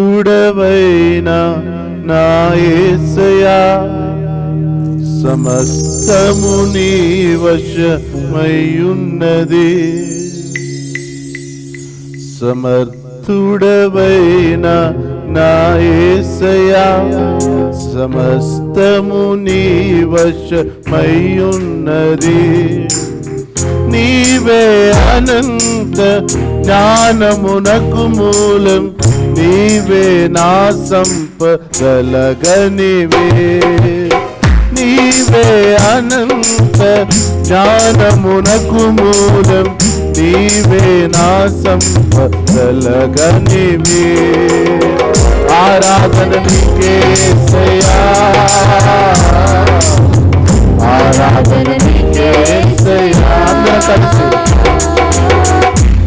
సమర్థుడవైన నా యేసయ్యా, సమస్తము నీ వశమయ్యున్నది. సమర్థుడవైన నా యేసయ్యా, సమస్తము నీ వశమయ్యున్నది. నీవే అనంత జ్ఞానమునకు మూలం, నీవే నా సంపదలగనివే. నీవే అనంత జ్ఞానమునకు మూలం, నీవే నా సంపదలగనివే. ఆరాధన నీకే యేసయ్యా, ఆరాధన నీకే యేసయ్యా. అందరం కలిసి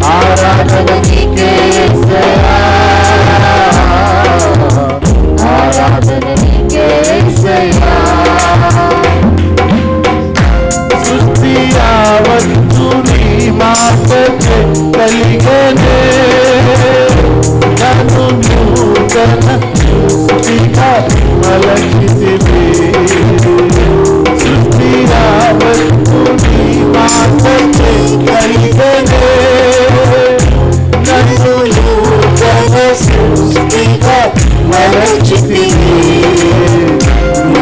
ఆరాధన నీకే యేసయ్యా, ఆరాధన నీకే యేసయ్యా. సృష్టి యావత్తు నీ మాటకే కలిగనే, నన్ను నూతన సృష్టిగా మలచితివి. సృష్టి యావత్తు నీ మాటకే కలిగనే, నన్ను నూతన సృష్టిగా మలచితివి.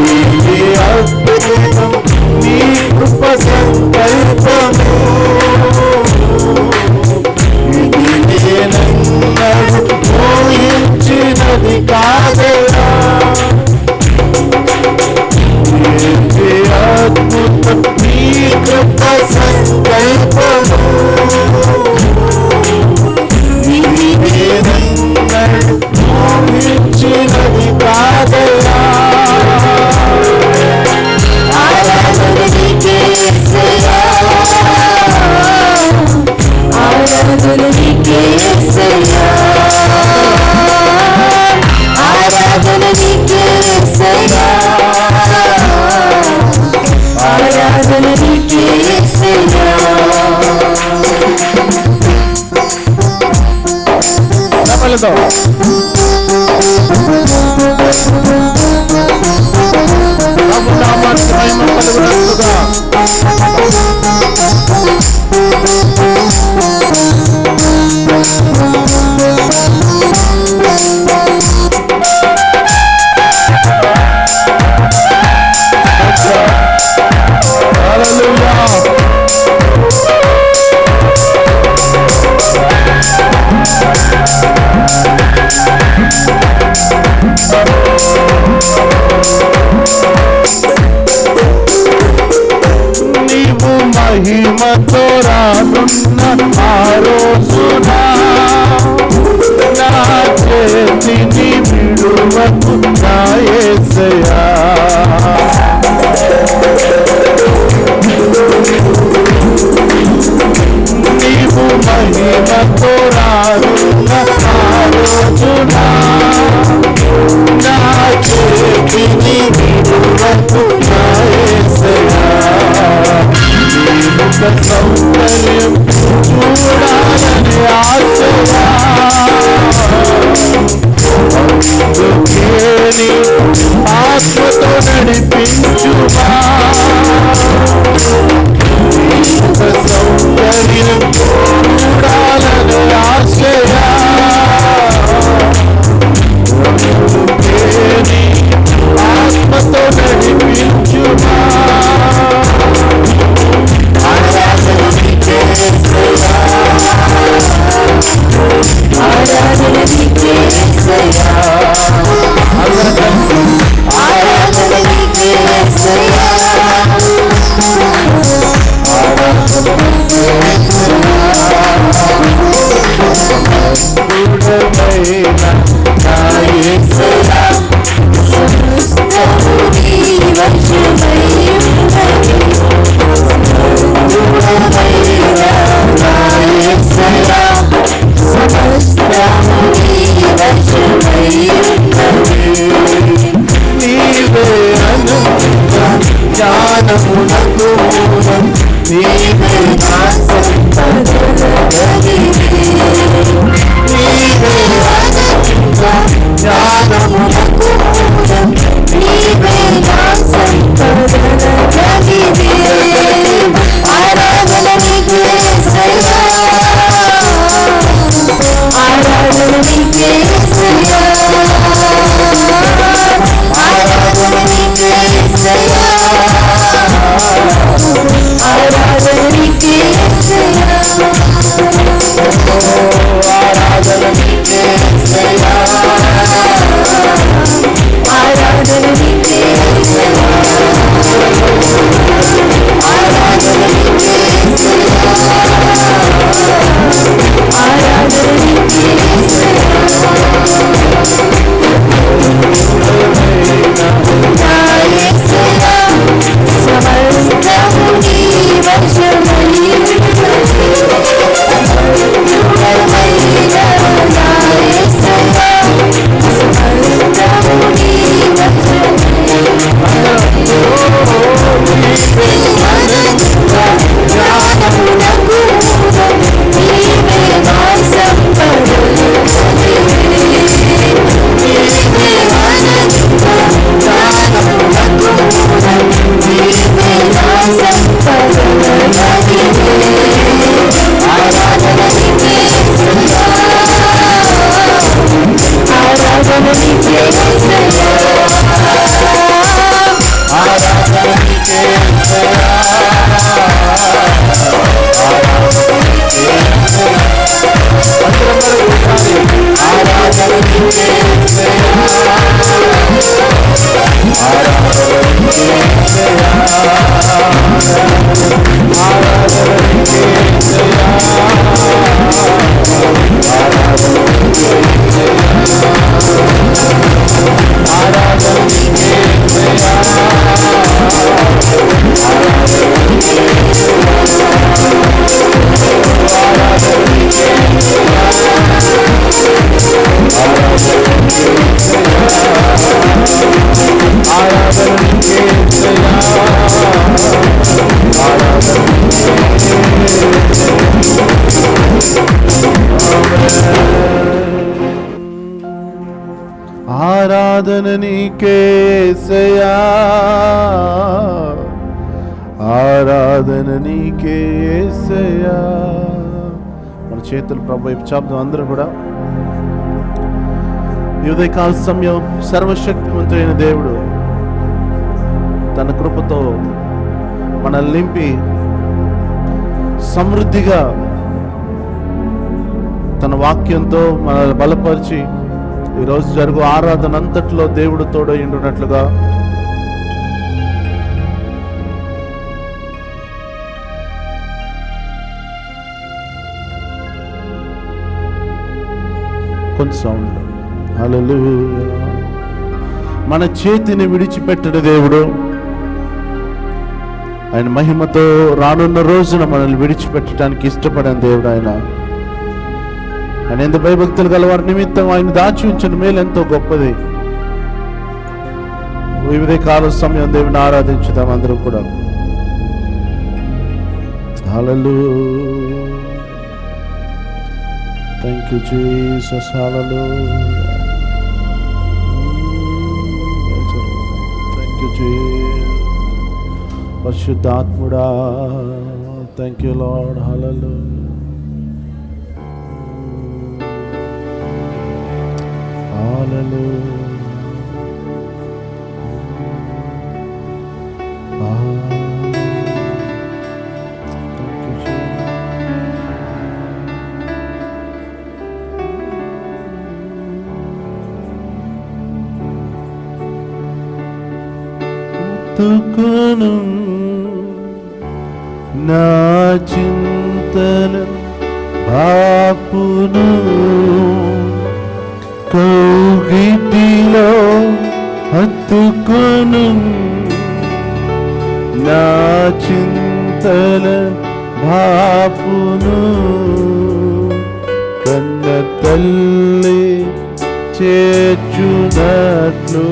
నీ అద్భుతం నీ కృప సంకల్పము, ఇది నేనన్నడు ఊహించినది కాదరా. ఇది అద్భుతం నీ కృప సంకల్పము, ఇది నేనన్నడు ఊహించినది కాదరా. ఆరాధన నీకే యేసయ్యా, ఆరాధన నీకే యేసయ్యా, ఆరాధన నీకే యేసయ్యా, ఆరాధన నీకే యేసయ్యా. నమలతో నామానికి మహిమ కలుగునట్లుగా మహిమతో రానున్న ఆ రోజున నా చేతిని విడువకు నా యేసయ్యా. నీవు మహిమతో రానున్న ఆ రోజున నా చేతిని విడువకు నా యేసయ్యా. సౌందర్యం చూడాలని ఆశయా, ఆత్మతో నడిపించుమా. సౌందర్యం చూడాలని ఆశయా, ఆత్మతో నడిపించుమా. ఆరాధన నీకే యేసయ్యా, ఆరాధన నీకే యేసయ్యా, ఆరాధన నీకే యేసయ్యా, ఆరాధన నీకే యేసయ్యా. నా యేసయ్యా, సమస్తము నీ వశమయ్యున్నది. నీవే అనంత జ్ఞానమునకు మూలం, నీవే నా సంపదలగనివే. నీవే అనంత జ్ఞానమునకు మూలం నీవే నా సంపద కలిగే ఆరాధన నీకే యేసయ్యా ఆరాధన నీకే యేసయ్యా ఆరాధన నీకే యేసయ్యా ఆరాధన నీకే యేసయ్యా ఆరాధన నీకే యేసయ్యా ఆరాధన నీకే యేసయ్యా ఆరాధన నీకే యేసయ్యా ఆరాధన నీకే యేసయ్యా నా యేసయ్యా సమస్తము నీ వశమై ఆరాధన నీకే యేసయ్యా ఆరాధన నీకే యేసయ్యా. మన చేతులు ప్రభు వైపు చాపుదాం అందరూ కూడా. ఈ ఉదయకాల సమయం సర్వశక్తివంతుడైన దేవుడు తన కృపతో మనల్ని నింపి సమృద్ధిగా తన వాక్యంతో మనల్ని బలపరిచి ఈరోజు జరుగు ఆరాధన అంతట్లో దేవుడు తోడైండున్నట్లుగా కొంచెం సౌండ్ హల్లెలూయా. మన చేతిని విడిచిపెట్టడు దేవుడు. ఆయన మహిమతో రానున్న రోజున మనల్ని విడిచిపెట్టడానికి ఇష్టపడని దేవుడు ఆయన. ఆయన ఎంత భయభక్తులు గలవారి నిమిత్తం ఆయన దాచి ఉంచిన మేలు ఎంతో గొప్పది. వివిధ కాల సమయం దేవుని ఆరాధించుదాం అందరూ కూడా. Hallelujah. Thank you Jesus. Hallelujah. Thank you Jesus. పరిశుద్ధాత్ముడా thank you Lord. Hallelujah. Hallelujah. తుకును నా చింతన బాపును కౌగిటిలో హత్తుకొను నా చింతల బాపును కన్న తల్లి చేర్చునట్లు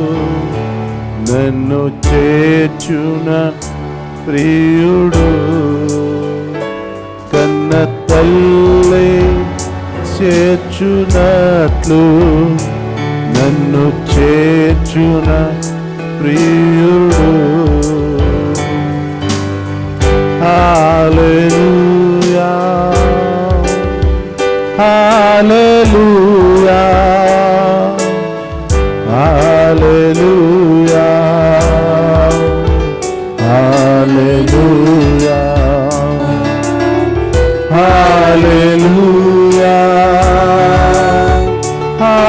నన్ను చేర్చున ప్రియుడు కన్న తల్లి చేర్చునట్లు నన్ను చేర్చున ప్రియుడు. హల్లెలూయా hallelujah hallelujah hallelujah hallelujah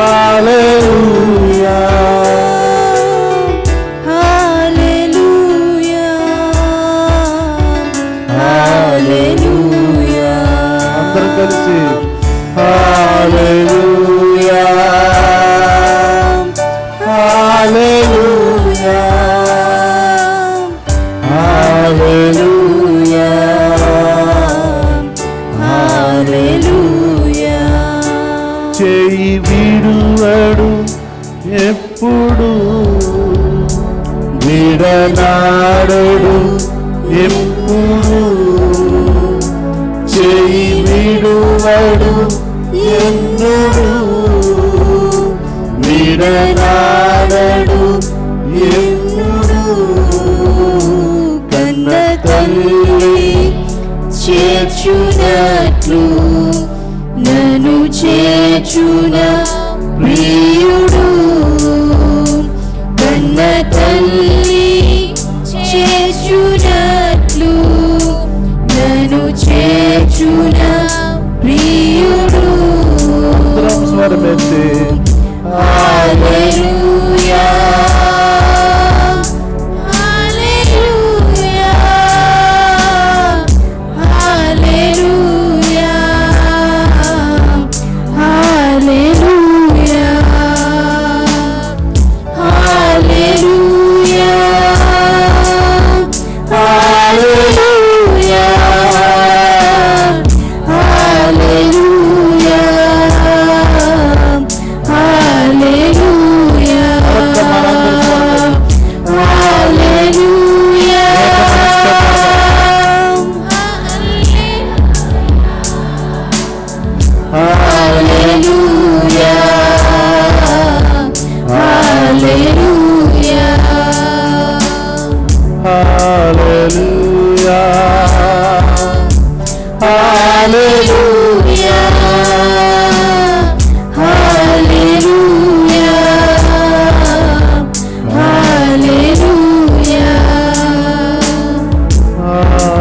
hallelujah hallelujah hallelujah. అందరం కలిసి హల్లెలూయా హల్లెలూయా హల్లెలూయా హల్లెలూయా. చేయి విడువడు ఎప్పుడు, విడనాడడు ఎప్పుడు. చేయి విడువడు ఎన్నడు, విడనాడడు ఎప్పుడు. కన్న తల్లి చేర్చునట్లు నన్ను చేర్చున ప్రియుడు. కన్న తల్లి చేర్చునట్లు నన్ను చేర్చున ప్రియుడు. అందరం స్వరమెత్తి హల్లెలూయా hallelujah hallelujah hallelujah hallelujah hallelujah hallelujah hallelujah hallelujah hallelujah hallelujah hallelujah hallelujah hallelujah hallelujah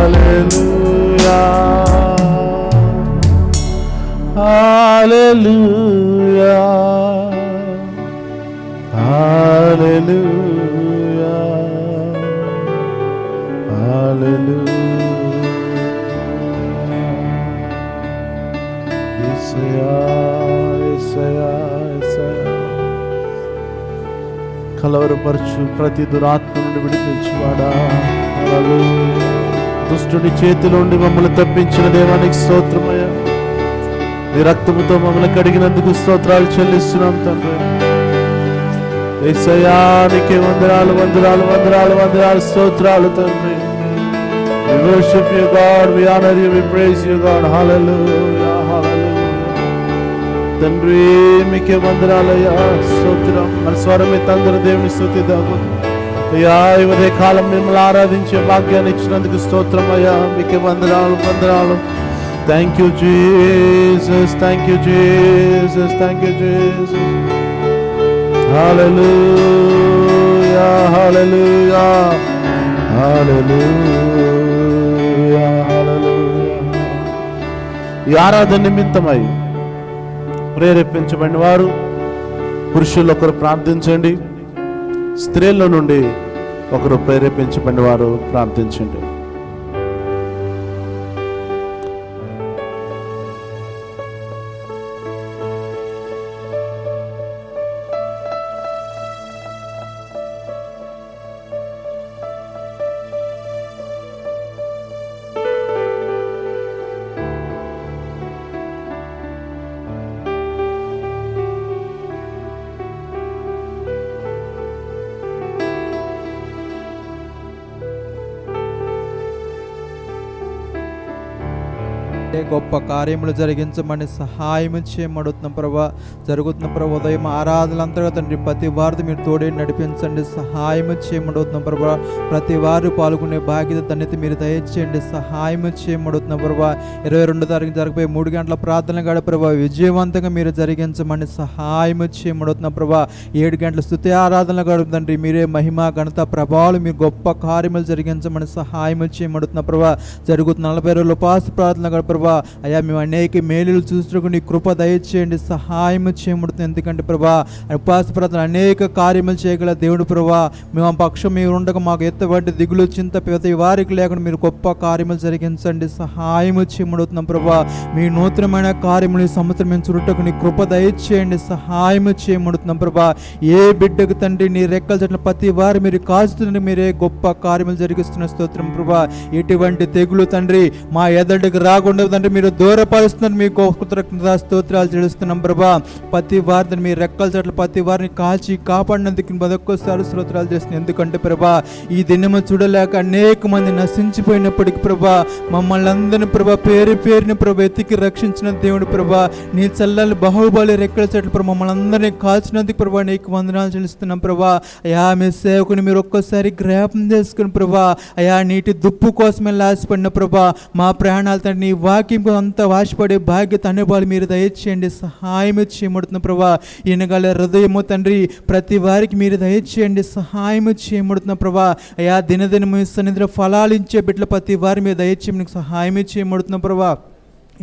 hallelujah hallelujah hallelujah హల్లెలూయా. యేసయ్యా యేసయ్యా యేసయ్యా. కలవరపరచు ప్రతి దురాత్మ నుండి విడిపించువాడా. హల్లెలూయా. దుష్టుని చేతిలో నుండి మమ్మల్ని తప్పించిన దేవానికి స్తోత్రమయ్యా. నీ రక్తముతో మమ్మల్ని కడిగినందుకు స్తోత్రాలు చెల్లిస్తున్నాం తండ్రి. యేసయ్యా నీకే వందనాలు వందనాలు వందనాలు వందనాలు స్తోత్రాలు తండ్రి. We worship you God, we honor you, we praise you God. Hallelujah, hallelujah. తండ్రి మీకే వందనాలయ్యా స్తోత్రం. మన స్వరమే తండ్రి దేవుని స్తుతిద్దాము. అయ్యా ఈ ఉదయ కాలం మిమ్మల్ని ఆరాధించే భాగ్యాన్ని ఇచ్చినందుకు స్తోత్రం అయ్యా. మీకే వందనాలు వందనాలు. Thank you Jesus, thank you Jesus, thank you Jesus. Hallelujah hallelujah hallelujah hallelujah. ఈ ఆరాధన నిమిత్తమై ప్రేరేపించబడిన వారు పురుషులు ఒకరు ప్రార్థించండి, స్త్రీల నుండి ఒకరు ప్రేరేపించబడిన వారు ప్రార్థించండి. కంటే గొప్ప కార్యములు జరిగించమని సహాయం చేయమడుతున్నాం ప్రభా. జరుగుతున్న ప్రభా ఉదయం ఆరాధనలంతగా తండ్రి ప్రతి వారితో మీరు తోడే నడిపించండి, సహాయం చేయమడుతున్నాం ప్రభా. ప్రతి వారు పాల్గొనే బాధ్యత ధన్యత మీరు దయచేయండి, సహాయం చేయమడుతున్నాం ప్రభా. 22వ తారీఖు జరిగిపోయి 3 గంటల ప్రార్థన గడ ప్రభా విజయవంతంగా మీరు జరిగించమని సహాయం చేయమడుతున్నాం ప్రభా. 7 గంటల స్తుతి ఆరాధన గడుపుతండ్రి మీరే మహిమ ఘనత ప్రభావాలు మీరు గొప్ప కార్యములు జరిగించమని సహాయం చేయమడుతున్నాం ప్రభా. జరుగుతున్న 40 రోజులు ఉపవాస ప్రార్థన గడ ప్రభా అయ్యా మేము అనేక మేలులు చూసుకు నీ కృప దయచేయండి, సహాయం చేయమడుతుంది. ఎందుకంటే ప్రభా ఉపవాస ప్రార్థన అనేక కార్యములు చేయగల దేవుడు ప్రభా. మేము ఆ పక్షం మీరు ఉండగా మాకు ఎత్తబడి దిగులు చింత ప్రతి వారికి లేకుండా మీరు గొప్ప కార్యములు జరిగించండి, సహాయం చేయమడుతున్నాం ప్రభా. మీ నూతనమైన కార్యములు ఈ సంవత్సరం మేము చుట్టకు నీ కృప దయచేయండి, సహాయం చేయమడుతున్నాం ప్రభా. ఏ బిడ్డకు తండ్రి నీ రెక్కల చెట్ల ప్రతి వారు మీరు కాస్తున్న మీరే గొప్ప కార్యములు జరిగిస్తున్న స్తోత్రం ప్రభా. ఎటువంటి తెగులు తండ్రి మా ఎదడికి రాకుండా తండ్రి మీరు దూరపరుస్తున్నారు, మీ గొప్ప స్తోత్రాలు చెల్లిస్తున్నాం ప్రభా. ప్రతి వారిని మీ రెక్కల చెట్ల ప్రతి వారిని కాల్చి కాపాడినందుకు మరొక్కసారి స్తోత్రాలు చేస్తున్నాం. ఎందుకంటే ప్రభా ఈ దినము చూడలేక అనేక మంది నశించిపోయినప్పటికీ ప్రభా మమ్మల్ని అందరిని ప్రభా పేరు పేరుని ప్రభా ఎత్తికి రక్షించిన దేవుడు ప్రభా. నీ చల్లని బాహుబలి రెక్కల చెట్లు ప్రభా మమ్మల్ని అందరినీ కాల్చినందుకు ప్రభా నీకు వందనాలు చెల్లిస్తున్నాం ప్రభా. అయా మీ సేవకుని మీరు ఒక్కసారి జ్ఞాపం చేసుకుని ప్రభా అయా నీటి దుప్పు కోసమే ఆశపడిన ప్రభా మా ప్రాణాలు తండ్రి నీ వాక్యం అంతా వాసిపడే బాధ్యత అనుభవాలు మీరు దయచేయండి, సహాయం చేయమడుతున్న ప్రభా. ఈయనగల హృదయము తండ్రి ప్రతి వారికి మీరు దయచేయండి, సహాయం చేయమడుతున్న ప్రభా. అయా దినదిన సన్నిధిలో ఫలాలు ఇచ్చే బిడ్డల ప్రతి వారి మీద దయచేయమని సహాయం చేయమడుతున్న ప్రభా.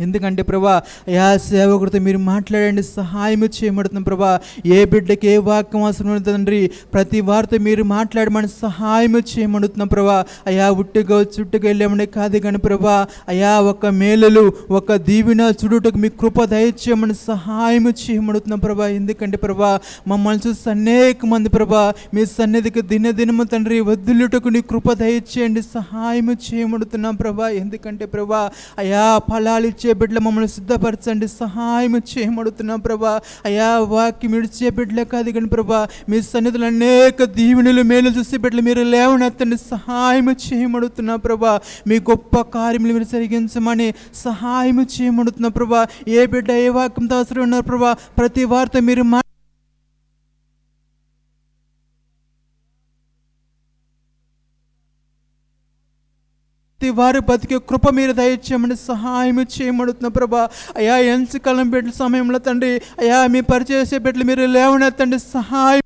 ఎందుకంటే ప్రభా యా సేవకుడితో మీరు మాట్లాడండి, సహాయం చేయమడుతున్నాం ప్రభా. ఏ బిడ్డకి ఏ వాక్యం అవసరం తండ్రి ప్రతి వారితో మీరు మాట్లాడమని సహాయం చేయమడుతున్నాం ప్రభా. అయా ఉట్టుగా చుట్టుగా వెళ్ళామని కాదు కానీ ప్రభా అయా ఒక మేలులు ఒక దీవెన చుడుటకు మీ కృప దయచేయమని సహాయం చేయమడుతున్నాం ప్రభా. ఎందుకంటే ప్రభా మమ్మల్ని చూసి అనేక మంది ప్రభా మీ సన్నిధికి దినదినము తండ్రి వద్దులుటకు నీ కృప దయచేయండి, సహాయం చేయమడుతున్నాం ప్రభా. ఎందుకంటే ప్రభా అయా ఫలాలు బిడ్డలు మమ్మల్ని సిద్ధపరచండి, సహాయం చేయమడుతున్నాం ప్రభా. అయా వాక్యం ఇడిచే బిడ్డలే కాదు కానీ ప్రభా మీ సన్నిధులు అనేక దీవెనలు మేలు చూసే బిడ్డలు మీరు లేవనెత్తండి, సహాయం చేయమడుతున్నాం ప్రభా. మీ గొప్ప కార్యములు మీరు జరిగించమని సహాయం చేయమడుతున్నాం ప్రభా. ఏ బిడ్డ ఏ వాక్యంతో అవసరం ఉన్నారు ప్రభా ప్రతి వారితో మీరు వారు బతికే కృప మీరు దయచేయమని సహాయం చేయమడుతున్న ప్రభా. అయా ఎంతకాలం బిడ్డల సమయంలో తండ్రి అయా మీ పరిచయ బిడ్డలు మీరు లేవనెత్తండి, సహాయం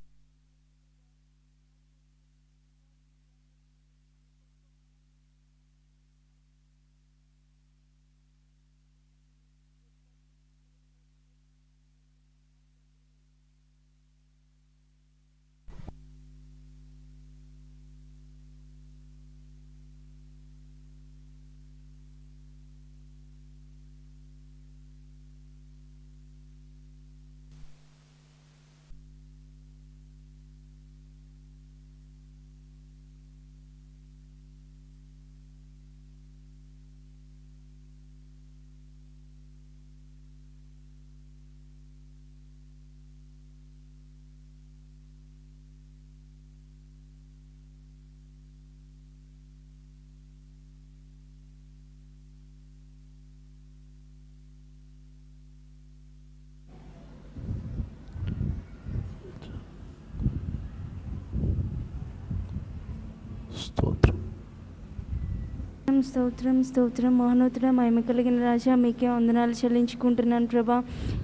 స్తోత్రం స్తోత్రం మహోన్నతుడ మహిమ కలిగిన రాజా మీకే వందనాలు చెల్లించుకుంటున్నాను ప్రభా.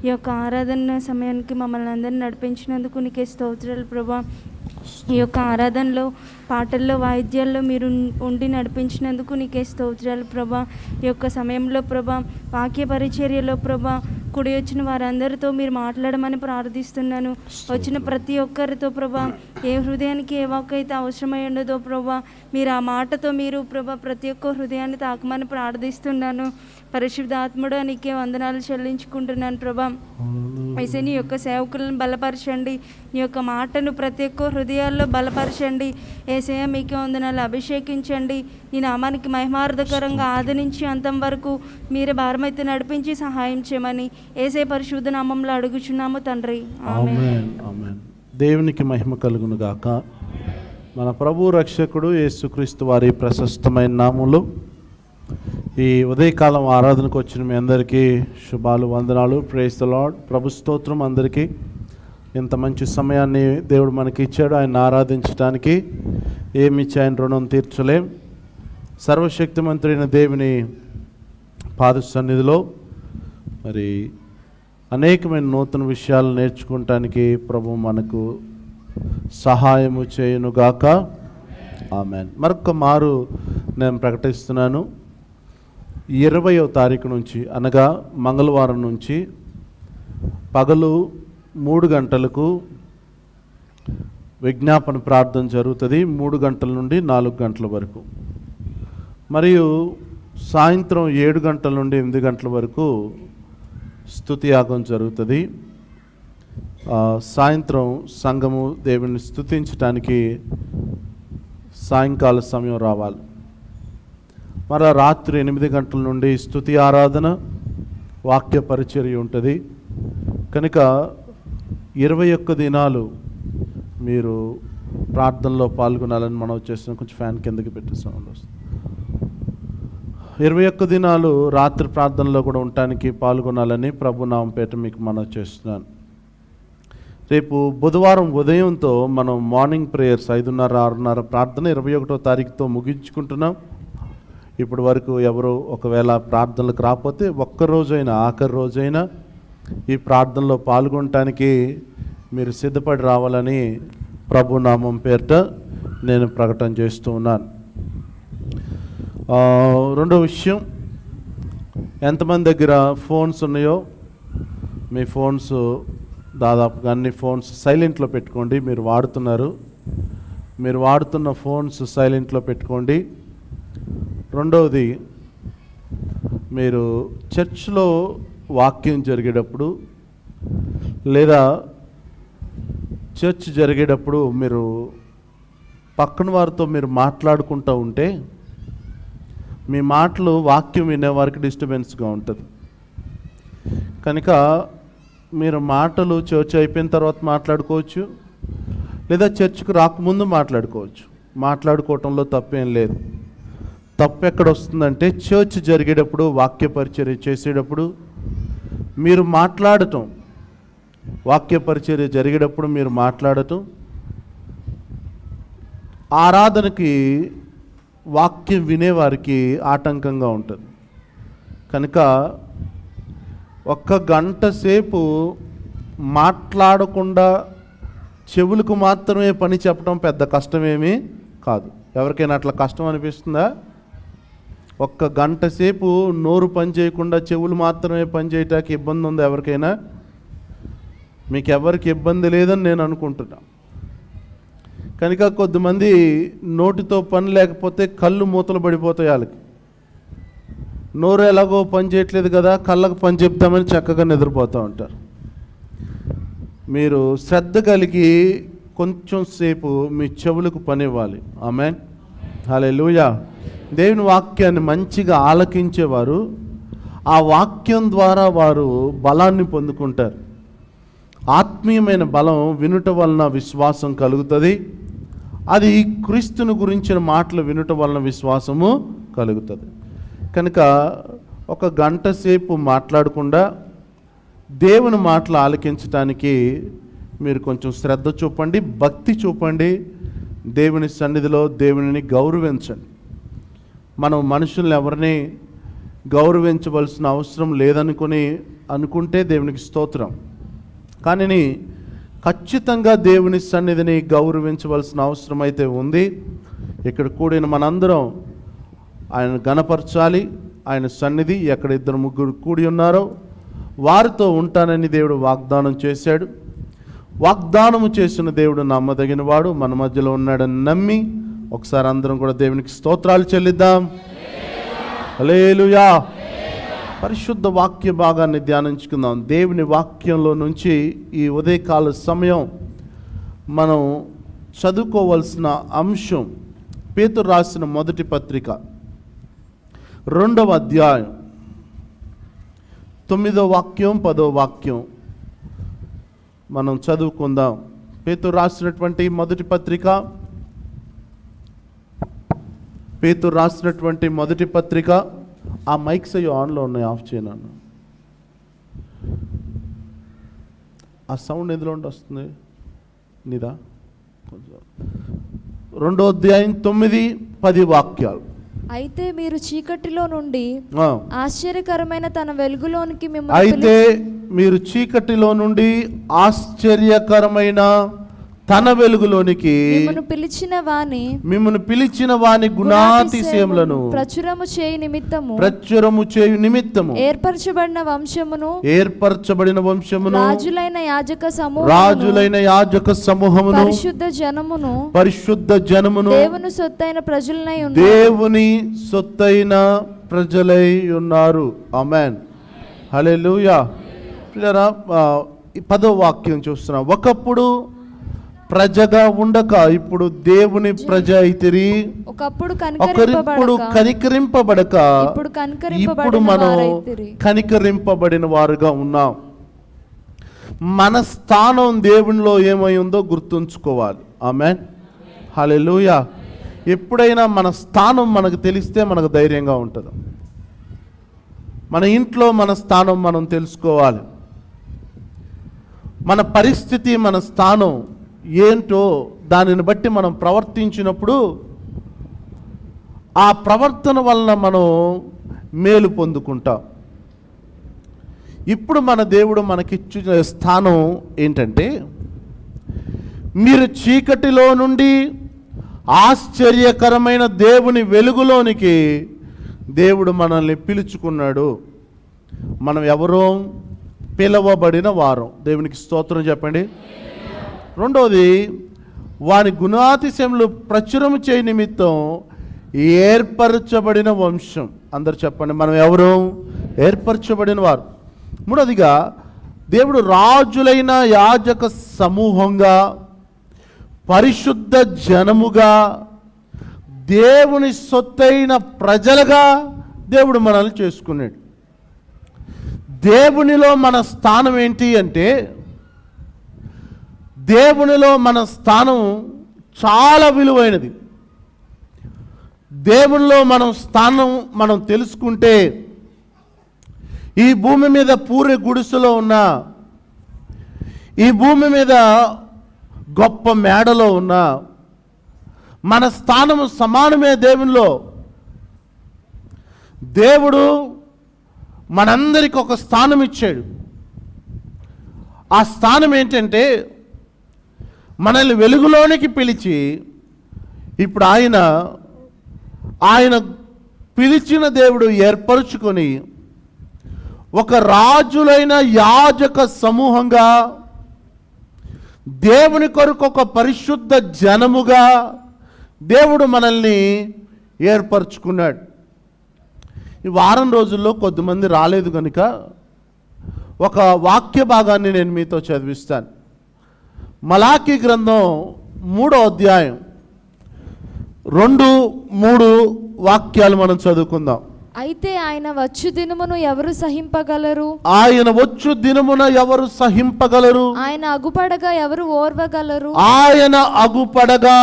ఈ యొక్క ఆరాధన సమయానికి మమ్మల్ని అందరినీ నడిపించినందుకు నీకే స్తోత్రాలు ప్రభా. ఈ యొక్క ఆరాధనలో పాటల్లో వాయిద్యాల్లో మీరు ఉండి నడిపించినందుకు నీకే స్తోత్రాలు ప్రభా. ఈ యొక్క సమయంలో ప్రభా వాక్య పరిచర్యలో ప్రభా కుడి వచ్చిన వారందరితో మీరు మాట్లాడమని ప్రార్థిస్తున్నాను. వచ్చిన ప్రతి ఒక్కరితో ప్రభా ఏ హృదయానికి ఏ వాక్ అయితే అవసరమై ఉండదో ప్రభా మీరు ఆ మాటతో మీరు ప్రభా ప్రతి ఒక్క హృదయాన్ని తాకమని ప్రార్థిస్తున్నాను. పరిశుద్ధాత్ముడా నీకే వందనాలు చెల్లించుకుంటున్నాను ప్రభా. అయితే నీ యొక్క సేవకులను బలపరచండి, నీ యొక్క మాటను ప్రతి ఒక్క హృదయాల్లో బలపరచండి. ఏసయ్య మీకే వందనాలు అభిషేకించండి. నీ నామానికి మహిమార్థకరంగా ఆది నుంచి అంతం వరకు మీరే భారమైతే నడిపించి సహాయం చేయమని ఏసే పరిశుద్ధ నామంలో అడుగుచున్నాము తండ్రి, ఆమేన్. ఆమేన్. దేవునికి మహిమ కలుగును గాక. మన ప్రభు రక్షకుడు యేసుక్రీస్తు వారి ప్రశస్తమైన నామములో ఈ ఉదయకాలం ఆరాధనకు వచ్చిన మీ అందరికీ శుభాలు, వందనాలు. Praise the lord. ప్రభు స్తోత్రం. అందరికీ ఇంత మంచి సమయాన్ని దేవుడు మనకి ఇచ్చాడు. ఆయన ఆరాధించడానికి ఏమిచ్చి ఆయన రుణం తీర్చలేం. సర్వశక్తిమంతుడైన దేవుని పాద సన్నిధిలో మరి అనేకమైన నూతన విషయాలు నేర్చుకోవటానికి ప్రభు మనకు సహాయము చేయునుగాక. ఆమెన్. మరొక మారు నేను ప్రకటిస్తున్నాను, 20వ తారీఖు నుంచి అనగా మంగళవారం నుంచి పగలు 3 గంటలకు విజ్ఞాపన ప్రార్థన జరుగుతుంది. 3 గంటల నుండి 4 గంటల వరకు. మరియు సాయంత్రం 7 గంటల నుండి 8 గంటల వరకు స్తుతి యాగం జరుగుతుంది. సాయంత్రం సంఘము దేవుని స్తుతించడానికి సాయంకాల సమయం రావాలి. మరలా రాత్రి 8 గంటల నుండి స్తుతి ఆరాధన, వాక్య పరిచర్య ఉంటుంది. కనుక 21 దినాలు మీరు ప్రార్థనలో పాల్గొనాలని మనం చేస్తున్నాం. కొంచెం ఫ్యాన్ కిందకి పెట్టి సౌండ్ వస్తుంది. 21 దినాలు రాత్రి ప్రార్థనలో కూడా ఉండటానికి పాల్గొనాలని ప్రభు నామం పేట మీకు మనం చేస్తున్నాను. రేపు బుధవారం ఉదయంతో మనం మార్నింగ్ ప్రేయర్స్ 5:30, 6:30 ప్రార్థన 21వ తారీఖుతో ముగించుకుంటున్నాం. ఇప్పటి వరకు ఎవరు ఒకవేళ ప్రార్థనలకు రాకపోతే ఒక్కరోజైనా, ఆఖరి రోజైనా ఈ ప్రార్థనలో పాల్గొనటానికి మీరు సిద్ధపడి రావాలని ప్రభు నామం పేరిట నేను ప్రకటన చేస్తూ ఉన్నాను. రెండో విషయం, ఎంతమంది దగ్గర ఫోన్స్ ఉన్నాయో మీ ఫోన్స్ దాదాపుగా అన్ని ఫోన్స్ సైలెంట్లో పెట్టుకోండి. మీరు వాడుతున్న ఫోన్స్ సైలెంట్లో పెట్టుకోండి. రెండవది, మీరు చర్చ్లో వాక్యం జరిగేటప్పుడు లేదా చర్చ్ జరిగేటప్పుడు మీరు పక్కన వారితో మీరు మాట్లాడుకుంటూ ఉంటే మీ మాటలు వాక్యం వినేవారికి డిస్టర్బెన్స్గా ఉంటుంది. కనుక మీరు మాటలు చర్చ్ అయిపోయిన తర్వాత మాట్లాడుకోవచ్చు, లేదా చర్చ్కు రాకముందు మాట్లాడుకోవచ్చు. మాట్లాడుకోవటంలో తప్పేం లేదు. తప్పు ఎక్కడ వస్తుందంటే చర్చ్ జరిగేటప్పుడు, వాక్య పరిచర్య చేసేటప్పుడు మీరు మాట్లాడటం, వాక్య పరిచర్య జరిగేటప్పుడు మీరు మాట్లాడటం ఆరాధనకి, వాక్యం వినేవారికి ఆటంకంగా ఉంటుంది. కనుక 1 గంట సేపు మాట్లాడకుండా చెవులకు మాత్రమే పని చెప్పడం పెద్ద కష్టమేమీ కాదు. ఎవరికైనా అట్లా కష్టం అనిపిస్తుందా? 1 గంట సేపు నోరు పని చేయకుండా చెవులు మాత్రమే పని చేయటానికి ఇబ్బంది ఉందా ఎవరికైనా? మీకు ఎవరికి ఇబ్బంది లేదని నేను అనుకుంటున్నా. కనుక కొద్దిమంది నోటితో పని లేకపోతే కళ్ళు మూతలు పడిపోతాయి. వాళ్ళకి నోరు ఎలాగో పని చేయట్లేదు కదా, కళ్ళకు పని చెప్తామని చక్కగా నిద్రపోతూ ఉంటారు. మీరు శ్రద్ధ కలిగి కొంచెం సేపు మీ చెవులకు పని ఇవ్వాలి. ఆమేన్. హల్లెలూయా. దేవుని వాక్యాన్ని మంచిగా ఆలకించేవారు ఆ వాక్యం ద్వారా వారు బలాన్ని పొందుకుంటారు. ఆత్మీయమైన బలం వినుట వలన విశ్వాసం కలుగుతుంది. అది క్రీస్తుని గురించిన మాటలు వినుట వలన విశ్వాసము కలుగుతుంది. కనుక 1 గంట సేపు మాట్లాడకుండా దేవుని మాటలు ఆలకించటానికి మీరు కొంచెం శ్రద్ధ చూపండి, భక్తి చూపండి. దేవుని సన్నిధిలో దేవునిని గౌరవించండి. మనం మనుషుల్ని ఎవరిని గౌరవించవలసిన అవసరం అనుకుంటే దేవునికి స్తోత్రం. కానీ ఖచ్చితంగా దేవుని సన్నిధిని గౌరవించవలసిన అవసరం అయితే ఉంది. ఇక్కడ కూడిన మనందరం ఆయన గణపరచాలి. ఆయన సన్నిధి ఎక్కడ 2-3 కూడి ఉన్నారో వారితో ఉంటానని దేవుడు వాగ్దానం చేశాడు. వాగ్దానము చేసిన దేవుడు నమ్మదగిన వాడు, మన మధ్యలో ఉన్నాడని నమ్మి ఒకసారి అందరం కూడా దేవునికి స్తోత్రాలు చెల్లిద్దాం. హల్లెలూయా. పరిశుద్ధ వాక్య భాగాన్ని ధ్యానించుకుందాం. దేవుని వాక్యంలో నుంచి ఈ ఉదయకాల సమయం మనం చదువుకోవలసిన అంశం పేతురు రాసిన మొదటి పత్రిక 2వ అధ్యాయం 9వ వాక్యం 10వ వాక్యం మనం చదువుకుందాం. పేతురు రాసినటువంటి మొదటి పత్రిక ఆ మైక్స్ అయ్యి ఆన్లో ఉన్నాయి, ఆఫ్ చేయను. ఆ సౌండ్ ఎందులో ఉండి వస్తుంది నీదా? 2వ అధ్యాయం 9-10 వాక్యాలు. అయితే మీరు చీకటిలో నుండి ఆశ్చర్యకరమైన తన వెలుగులోనికి అయితే మీరు చీకటిలో నుండి ఆశ్చర్యకరమైన తన వెలుగులోనికి మిమ్మల్ని పిలిచిన వాని గుణాతిశయములను ప్రచురము చేయు నిమిత్తము ఏర్పరచబడిన వంశమును రాజులైన యాజక సమూహమును పరిశుద్ధ జనమును దేవుని సొత్తైన ప్రజలై ఉన్నారు. ఆమేన్, హల్లెలూయా. 10వ వాక్యం చూస్తున్నాం. ఒకప్పుడు ప్రజగా ఉండక ఇప్పుడు దేవుని ప్రజ అయితిరి, ఒకరిప్పుడు కనికరింపబడక ఇప్పుడు మనం కనికరింపబడిన వారుగా ఉన్నాం. మన స్థానం దేవునిలో ఏమై ఉందో గుర్తుంచుకోవాలి. ఆమేన్, హల్లెలూయా. ఎప్పుడైనా మన స్థానం మనకు తెలిస్తే మనకు ధైర్యంగా ఉంటుంది. మన ఇంట్లో మన స్థానం మనం తెలుసుకోవాలి. మన పరిస్థితి, మన స్థానం ఏంటో దానిని బట్టి మనం ప్రవర్తించినప్పుడు ఆ ప్రవర్తన వలన మనం మేలు పొందుకుంటాం. ఇప్పుడు మన దేవుడు మనకిచ్చిన స్థానం ఏంటంటే, మీరు చీకటిలో నుండి ఆశ్చర్యకరమైన దేవుని వెలుగులోనికి దేవుడు మనల్ని పిలుచుకున్నాడు. మనం ఎవరో పిలవబడిన వారం. దేవునికి స్తోత్రం చెప్పండి. 2వది, వాని గుణాతిశయములు ప్రచురము చేయ నిమిత్తం ఏర్పరచబడిన వంశం. అందరు చెప్పండి, మనం ఎవరు? ఏర్పరచబడిన వారు. 3వదిగా, దేవుడు రాజులైన యాజక సమూహంగా పరిశుద్ధ జనముగా దేవుని సొత్తైన ప్రజలుగా దేవుడు మనల్ని చేసుకున్నాడు. దేవునిలో మన స్థానం ఏంటి అంటే, దేవునిలో మన స్థానం చాలా విలువైనది. దేవునిలో మనం స్థానం మనం తెలుసుకుంటే, ఈ భూమి మీద పూరి గుడిసెలో ఉన్న, ఈ భూమి మీద గొప్ప మేడలో ఉన్న మన స్థానము సమానమే దేవునిలో. దేవుడు మనందరికి ఒక స్థానం ఇచ్చాడు. ఆ స్థానం ఏంటంటే, మనల్ని వెలుగులోనికి పిలిచి, ఇప్పుడు ఆయన పిలిచిన దేవుడు ఏర్పరచుకొని ఒక రాజులైన యాజక సమూహంగా, దేవుని కొరకు ఒక పరిశుద్ధ జనముగా దేవుడు మనల్ని ఏర్పరచుకున్నాడు. ఈ వారం రోజుల్లో కొద్దిమంది రాలేదు కనుక ఒక వాక్య భాగాన్ని నేను మీతో చదివిస్తాను. మలాకీ గ్రంథం 3వ అధ్యాయం 2-3 వాక్యాలు మనం చదువుకుందాం. అయితే ఆయన వచ్చు దినమును ఎవరు సహింపగలరు? ఆయన వచ్చు దినమున ఎవరు సహింపగలరు? ఆయన అగుపడగా ఎవరు ఓర్వగలరు? ఆయన అగుపడగా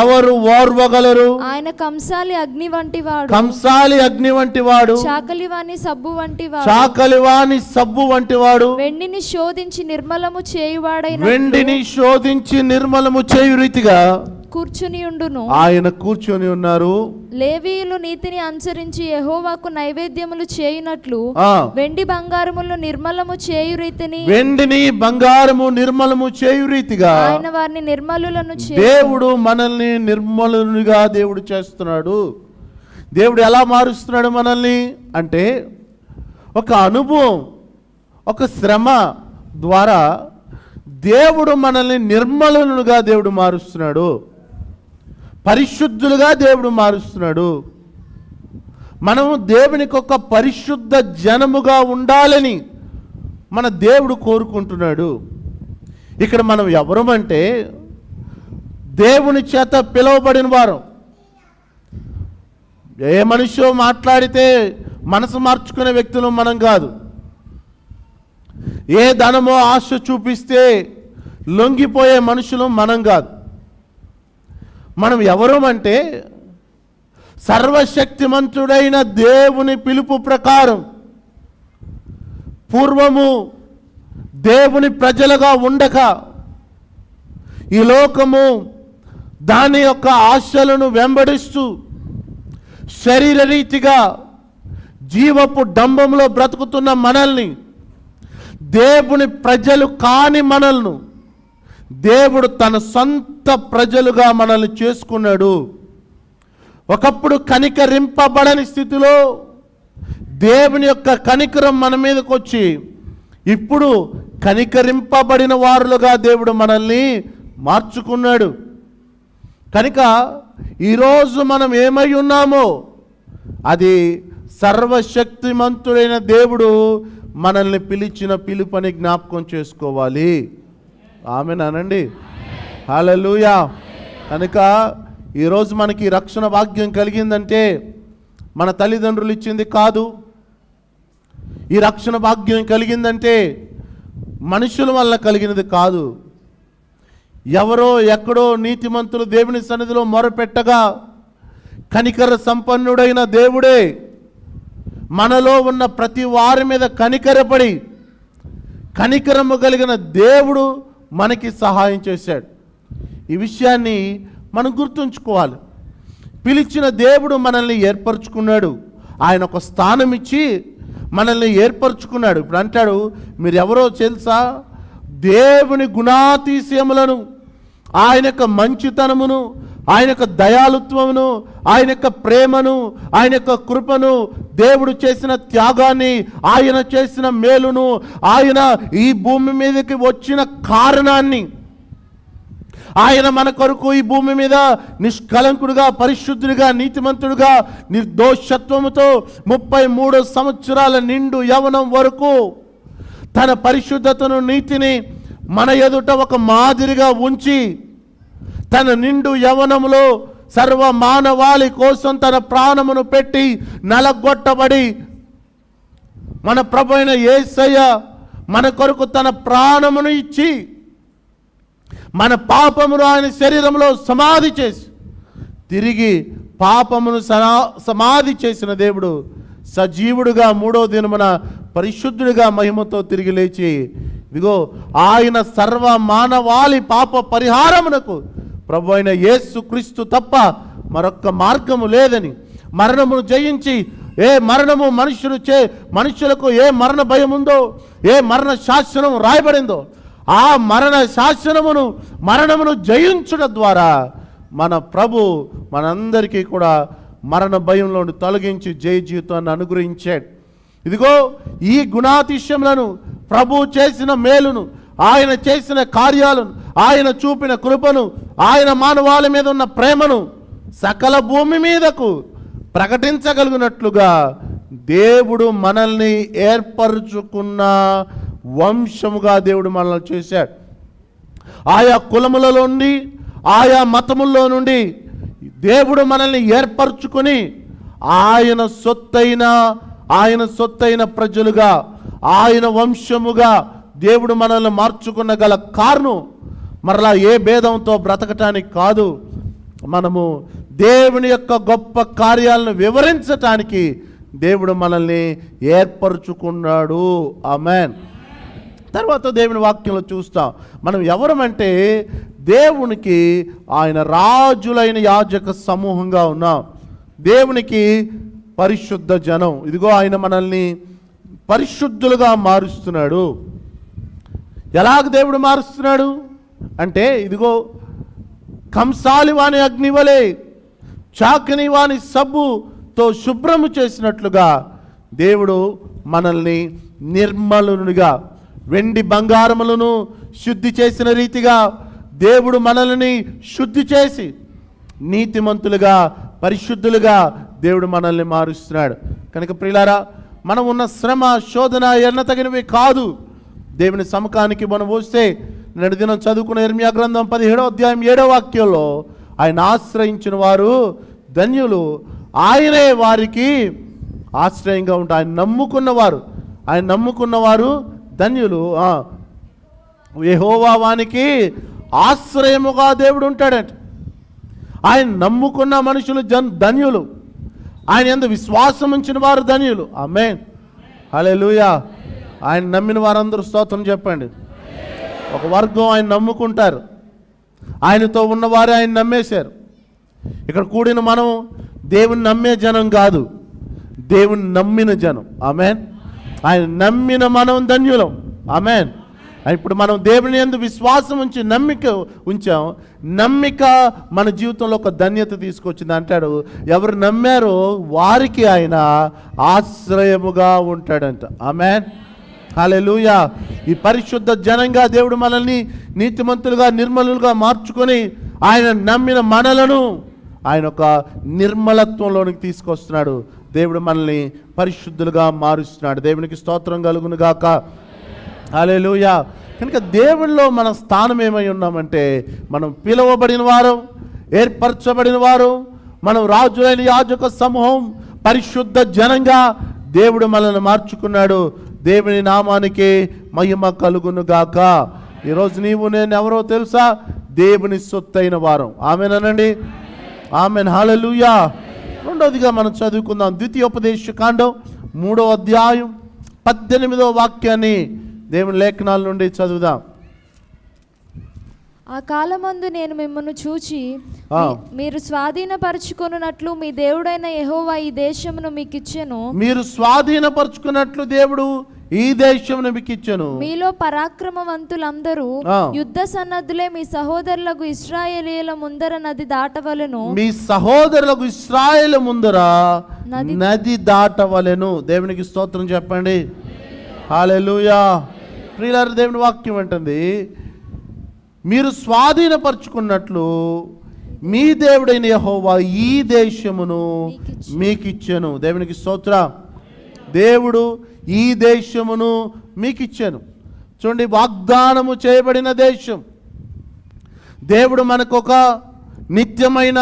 ఎవరు ఓర్వగలరు? ఆయన కంసాలి అగ్ని వంటివాడు, కంసాలి అగ్ని వంటివాడు, చాకలివాని సబ్బు వంటివాడు, చాకలివాని సబ్బు వంటివాడు, వెండిని శోధించి నిర్మలము చేయువాడైన, వెండిని శోధించి నిర్మలము చేయు రీతిగా కూర్చుని ఉండును. ఆయన కూర్చొని ఉన్నారు. లేవీయులు నీతిని అనుసరించి యెహోవాకు నైవేద్యములు చేయునట్లు వెండి బంగారములు నిర్మలము చేయు రీతిని, వెండిని బంగారము నిర్మలము చేయు రీతిగా ఆయన వారిని నిర్మలులను దేవుడు మనల్ని నిర్మలునిగా దేవుడు చేస్తున్నాడు. దేవుడు ఎలా మారుస్తున్నాడు మనల్ని అంటే, ఒక అనుభవం, ఒక శ్రమ ద్వారా దేవుడు మనల్ని నిర్మలునుగా దేవుడు మారుస్తున్నాడు, పరిశుద్ధులుగా దేవుడు మారుస్తున్నాడు. మనము దేవునికి ఒక పరిశుద్ధ జనముగా ఉండాలని మన దేవుడు కోరుకుంటున్నాడు. ఇక్కడ మనం ఎవరమంటే దేవుని చేత పిలువబడిన వారు. ఏ మనిషి మాట్లాడితే మనసు మార్చుకునే వ్యక్తులు మనం కాదు. ఏ ధనమో ఆశ చూపిస్తే లొంగిపోయే మనుషులు మనం కాదు. మనం ఎవరమంటే సర్వశక్తిమంతుడైన దేవుని పిలుపు ప్రకారం పూర్వము దేవుని ప్రజలుగా ఉండక ఈ లోకము దాని యొక్క ఆశలను వెంబడిస్తూ శరీరరీతిగా జీవపు డంబంలో బ్రతుకుతున్న మనల్ని, దేవుని ప్రజలు కాని మనల్ని దేవుడు తన సొంత ప్రజలుగా మనల్ని చేసుకున్నాడు. ఒకప్పుడు కనికరింపబడని స్థితిలో దేవుని యొక్క కనికరం మన మీదకి వచ్చి ఇప్పుడు కనికరింపబడిన వారులుగా దేవుడు మనల్ని మార్చుకున్నాడు. కనుక ఈరోజు మనం ఏమై ఉన్నామో అది సర్వశక్తిమంతుడైన దేవుడు మనల్ని పిలిచిన పిలుపని జ్ఞాపకం చేసుకోవాలి. ఆమేన్ అనండి. హల్లెలూయా. కనుక ఈరోజు మనకి రక్షణ భాగ్యం కలిగిందంటే మన తల్లిదండ్రులు ఇచ్చింది కాదు. ఈ రక్షణ భాగ్యం కలిగిందంటే మనుషుల వల్ల కలిగినది కాదు. ఎవరో ఎక్కడో నీతిమంతులు దేవుని సన్నిధిలో మొరపెట్టగా కనికర సంపన్నుడైన దేవుడే మనలో ఉన్న ప్రతి వారి మీద కనికరపడి కనికరము కలిగిన దేవుడు మనకి సహాయం చేశాడు. ఈ విషయాన్ని మనం గుర్తుంచుకోవాలి. పిలిచిన దేవుడు మనల్ని ఏర్పరచుకున్నాడు. ఆయన ఒక స్థానం ఇచ్చి మనల్ని ఏర్పరచుకున్నాడు. ఇప్పుడు అంటాడు, మీరు ఎవరో తెలుసా? దేవుని గుణాతిశయములను, ఆయన యొక్క మంచితనమును, ఆయన యొక్క దయాళుత్వమును, ఆయన యొక్క ప్రేమను, ఆయన యొక్క కృపను, దేవుడు చేసిన త్యాగాన్ని, ఆయన చేసిన మేలును, ఆయన ఈ భూమి మీదకి వచ్చిన కారణాన్ని, ఆయన మన కొరకు ఈ భూమి మీద నిష్కలంకుడుగా, పరిశుద్ధుడిగా, నీతిమంతుడుగా, నిర్దోషత్వముతో 33 సంవత్సరాల నిండు యవ్వనం వరకు తన పరిశుద్ధతను, నీతిని మన ఎదుట ఒక మాదిరిగా ఉంచి తన నిండు యవ్వనములో సర్వ మానవాళి కోసం తన ప్రాణమును పెట్టి నలగొట్టబడి మన ప్రభువైన యేసయ్య మన కొరకు తన ప్రాణమును ఇచ్చి మన పాపమును ఆయన శరీరంలో సమాధి చేసి తిరిగి పాపమును సమాధి చేసిన దేవుడు సజీవుడుగా 3వ దినమున పరిశుద్ధుడిగా మహిమతో తిరిగి లేచి ఇదిగో ఆయన సర్వ మానవాళి పాప పరిహారమునకు ప్రభు అయిన యేసు క్రీస్తు తప్ప మరొక్క మార్గము లేదని, మరణమును జయించి ఏ మరణము మనుషులకు ఏ మరణ భయం ఉందో, ఏ మరణ శాసనం రాయబడిందో ఆ మరణ శాసనమును, మరణమును జయించడం ద్వారా మన ప్రభు మనందరికీ కూడా మరణ భయంలో తొలగించి జయ జీవితాన్ని అనుగ్రహించాడు. ఇదిగో ఈ గుణాతిశయములను, ప్రభు చేసిన మేలును, ఆయన చేసిన కార్యాలను, ఆయన చూపిన కృపను, ఆయన మానవాళి మీద ఉన్న ప్రేమను సకల భూమి మీదకు ప్రకటించగలిగినట్లుగా దేవుడు మనల్ని ఏర్పరచుకున్న వంశముగా దేవుడు మనల్ని చేశాడు. ఆయా కులములలో నుండి, ఆయా మతముల్లో నుండి దేవుడు మనల్ని ఏర్పరచుకొని ఆయన సొత్తైన ప్రజలుగా, ఆయన వంశముగా దేవుడు మనల్ని మార్చుకున్న గల కారణం మరలా ఏ భేదంతో బ్రతకటానికి కాదు, మనము దేవుని యొక్క గొప్ప కార్యాలను వివరించటానికి దేవుడు మనల్ని ఏర్పరచుకున్నాడు. ఆమేన్. తర్వాత దేవుని వాక్యంలో చూస్తాం, మనం ఎవరమంటే దేవునికి ఆయన రాజులైన యాజక సమూహంగా ఉన్నాం. దేవునికి పరిశుద్ధ జనం. ఇదిగో ఆయన మనల్ని పరిశుద్ధులుగా మారుస్తున్నాడు. ఎలాగ దేవుడు మారుస్తున్నాడు అంటే, ఇదిగో కంసాలి వాని అగ్ని వలె, చాకని వాని సబ్బుతో శుభ్రము చేసినట్లుగా దేవుడు మనల్ని నిర్మలునిగా, వెండి బంగారములను శుద్ధి చేసిన రీతిగా దేవుడు మనల్ని శుద్ధి చేసి నీతిమంతులుగా, పరిశుద్ధులుగా దేవుడు మనల్ని మారుస్తున్నాడు. కనుక ప్రియులారా, మనం ఉన్న శ్రమ, శోధన ఎన్నతగినవి కాదు. దేవుని సముఖానికి మనం వస్తే నేడు దినం చదువుకున్న ఇర్మియా గ్రంథం 17వ అధ్యాయం 7వ వాక్యంలో ఆయన ఆశ్రయించిన వారు ధన్యులు, ఆయనే వారికి ఆశ్రయంగా ఉంటారు. ఆయన నమ్ముకున్నవారు ధన్యులు. యెహోవా వానికి ఆశ్రయముగా దేవుడు ఉంటాడంట. ఆయన నమ్ముకున్న మనుషులు ధన్యులు. ఆయన యందు విశ్వాసం ఉంచిన వారు ధన్యులు. ఆమేన్, హల్లెలూయా. ఆయన నమ్మిన వారందరూ స్తోత్రం చెప్పండి. ఒక వర్గం ఆయన నమ్ముకుంటారు, ఆయనతో ఉన్నవారు ఆయన నమ్మేశారు. ఇక్కడ కూడిన మనం దేవుని నమ్మే జనం కాదు, దేవుని నమ్మిన జనం. ఆమేన్. ఆయన నమ్మిన మనం ధన్యులం. ఆమేన్. ఇప్పుడు మనం దేవుని యందు విశ్వాసం ఉంచి నమ్మిక ఉంచాం. నమ్మిక మన జీవితంలో ఒక ధన్యత తీసుకొచ్చింది. అంటాడు, ఎవరు నమ్మారో వారికి ఆయన ఆశ్రయముగా ఉంటాడంట. ఆమేన్, హల్లెలూయా. ఈ పరిశుద్ధ జనంగా దేవుడు మనల్ని నీతిమంతులుగా నిర్మలులుగా మార్చుకొని ఆయన నమ్మిన మనలను ఆయన ఒక నిర్మలత్వంలోనికి తీసుకొస్తున్నాడు. దేవుడు మనల్ని పరిశుద్ధులుగా మారుస్తున్నాడు. దేవునికి స్తోత్రం కలుగును గాక. హల్లెలూయా. కనుక దేవునిలో మన స్థానం ఏమై ఉన్నామంటే, మనం పిలువబడిన వారు, ఏర్పరచబడిన వారు, మనం రాజులైన యాజక సమూహం, పరిశుద్ధ జనంగా దేవుడు మనల్ని మార్చుకున్నాడు. దేవుని నామానికి మహిమ కలుగును గాక. ఈరోజు నీవు నేను ఎవరో తెలుసా? దేవుని సొత్తైన వారం. ఆమేనండి, ఆమేన్, హల్లెలూయా. రెండవదిగా మనం చదువుకుందాం ద్వితీయోపదేశకాండం 3వ అధ్యాయం 18వ వాక్యాన్ని దేవుని లేఖనాల నుండి చదువుదాం. ఆ కాలమందు నేను మిమ్మల్ని చూచి మీరు స్వాధీనపరచుకొనున్నట్లు మీ దేవుడైన యెహోవా ఈ దేశమును మీకు ఇచ్చెను. మీరు స్వాధీనపరచుకున్నట్లు దేవుడు ఈ దేశమును మీకు ఇచ్చెను. మీలో పరాక్రమవంతులందరూ యుద్ధ సన్నద్ధులే మీ సహోదరులకు ఇశ్రాయేలీయుల ముందర నది దాటవలెను. మీ సహోదరులకు ఇశ్రాయేలు ముందర నది దాటవలెను. దేవునికి స్తోత్రం చెప్పండి. హల్లెలూయా. ప్రియులారా, దేవుని వాక్యం అంటుంది, మీరు స్వాధీనపరచుకున్నట్లు మీ దేవుడైన యెహోవా ఈ దేశమును మీకు ఇచ్చెను. దేవునికి స్తోత్రం. దేవుడు ఈ దేశమును మీకు ఇచ్చెను. చూడండి, వాగ్దానము చేయబడిన దేశం. దేవుడు మనకు ఒక నిత్యమైన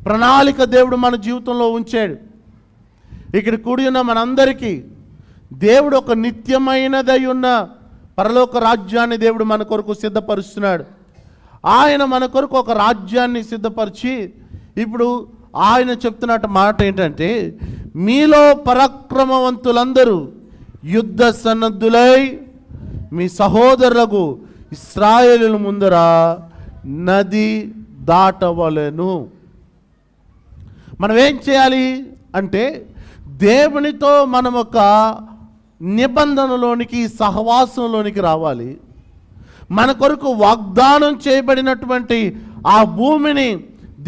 ప్రణాళిక దేవుడు మన జీవితంలో ఉంచాడు. ఇక్కడ కూడి ఉన్న మనందరికీ దేవుడు ఒక నిత్యమైనదై ఉన్న పరలోక రాజ్యాన్ని దేవుడు మన కొరకు సిద్ధపరుస్తున్నాడు. ఆయన మన కొరకు ఒక రాజ్యాన్ని సిద్ధపరిచి ఇప్పుడు ఆయన చెప్తున్నట్టు మాట ఏంటంటే, మీలో పరాక్రమవంతులందరూ యుద్ధ సన్నద్ధులై మీ సహోదరులకు ఇశ్రాయేలుల ముందర నది దాటవలెను. మనం ఏం చేయాలి అంటే, దేవునితో మనం ఒక నిబంధనలోనికి, సహవాసంలోనికి రావాలి. మన కొరకు వాగ్దానం చేయబడినటువంటి ఆ భూమిని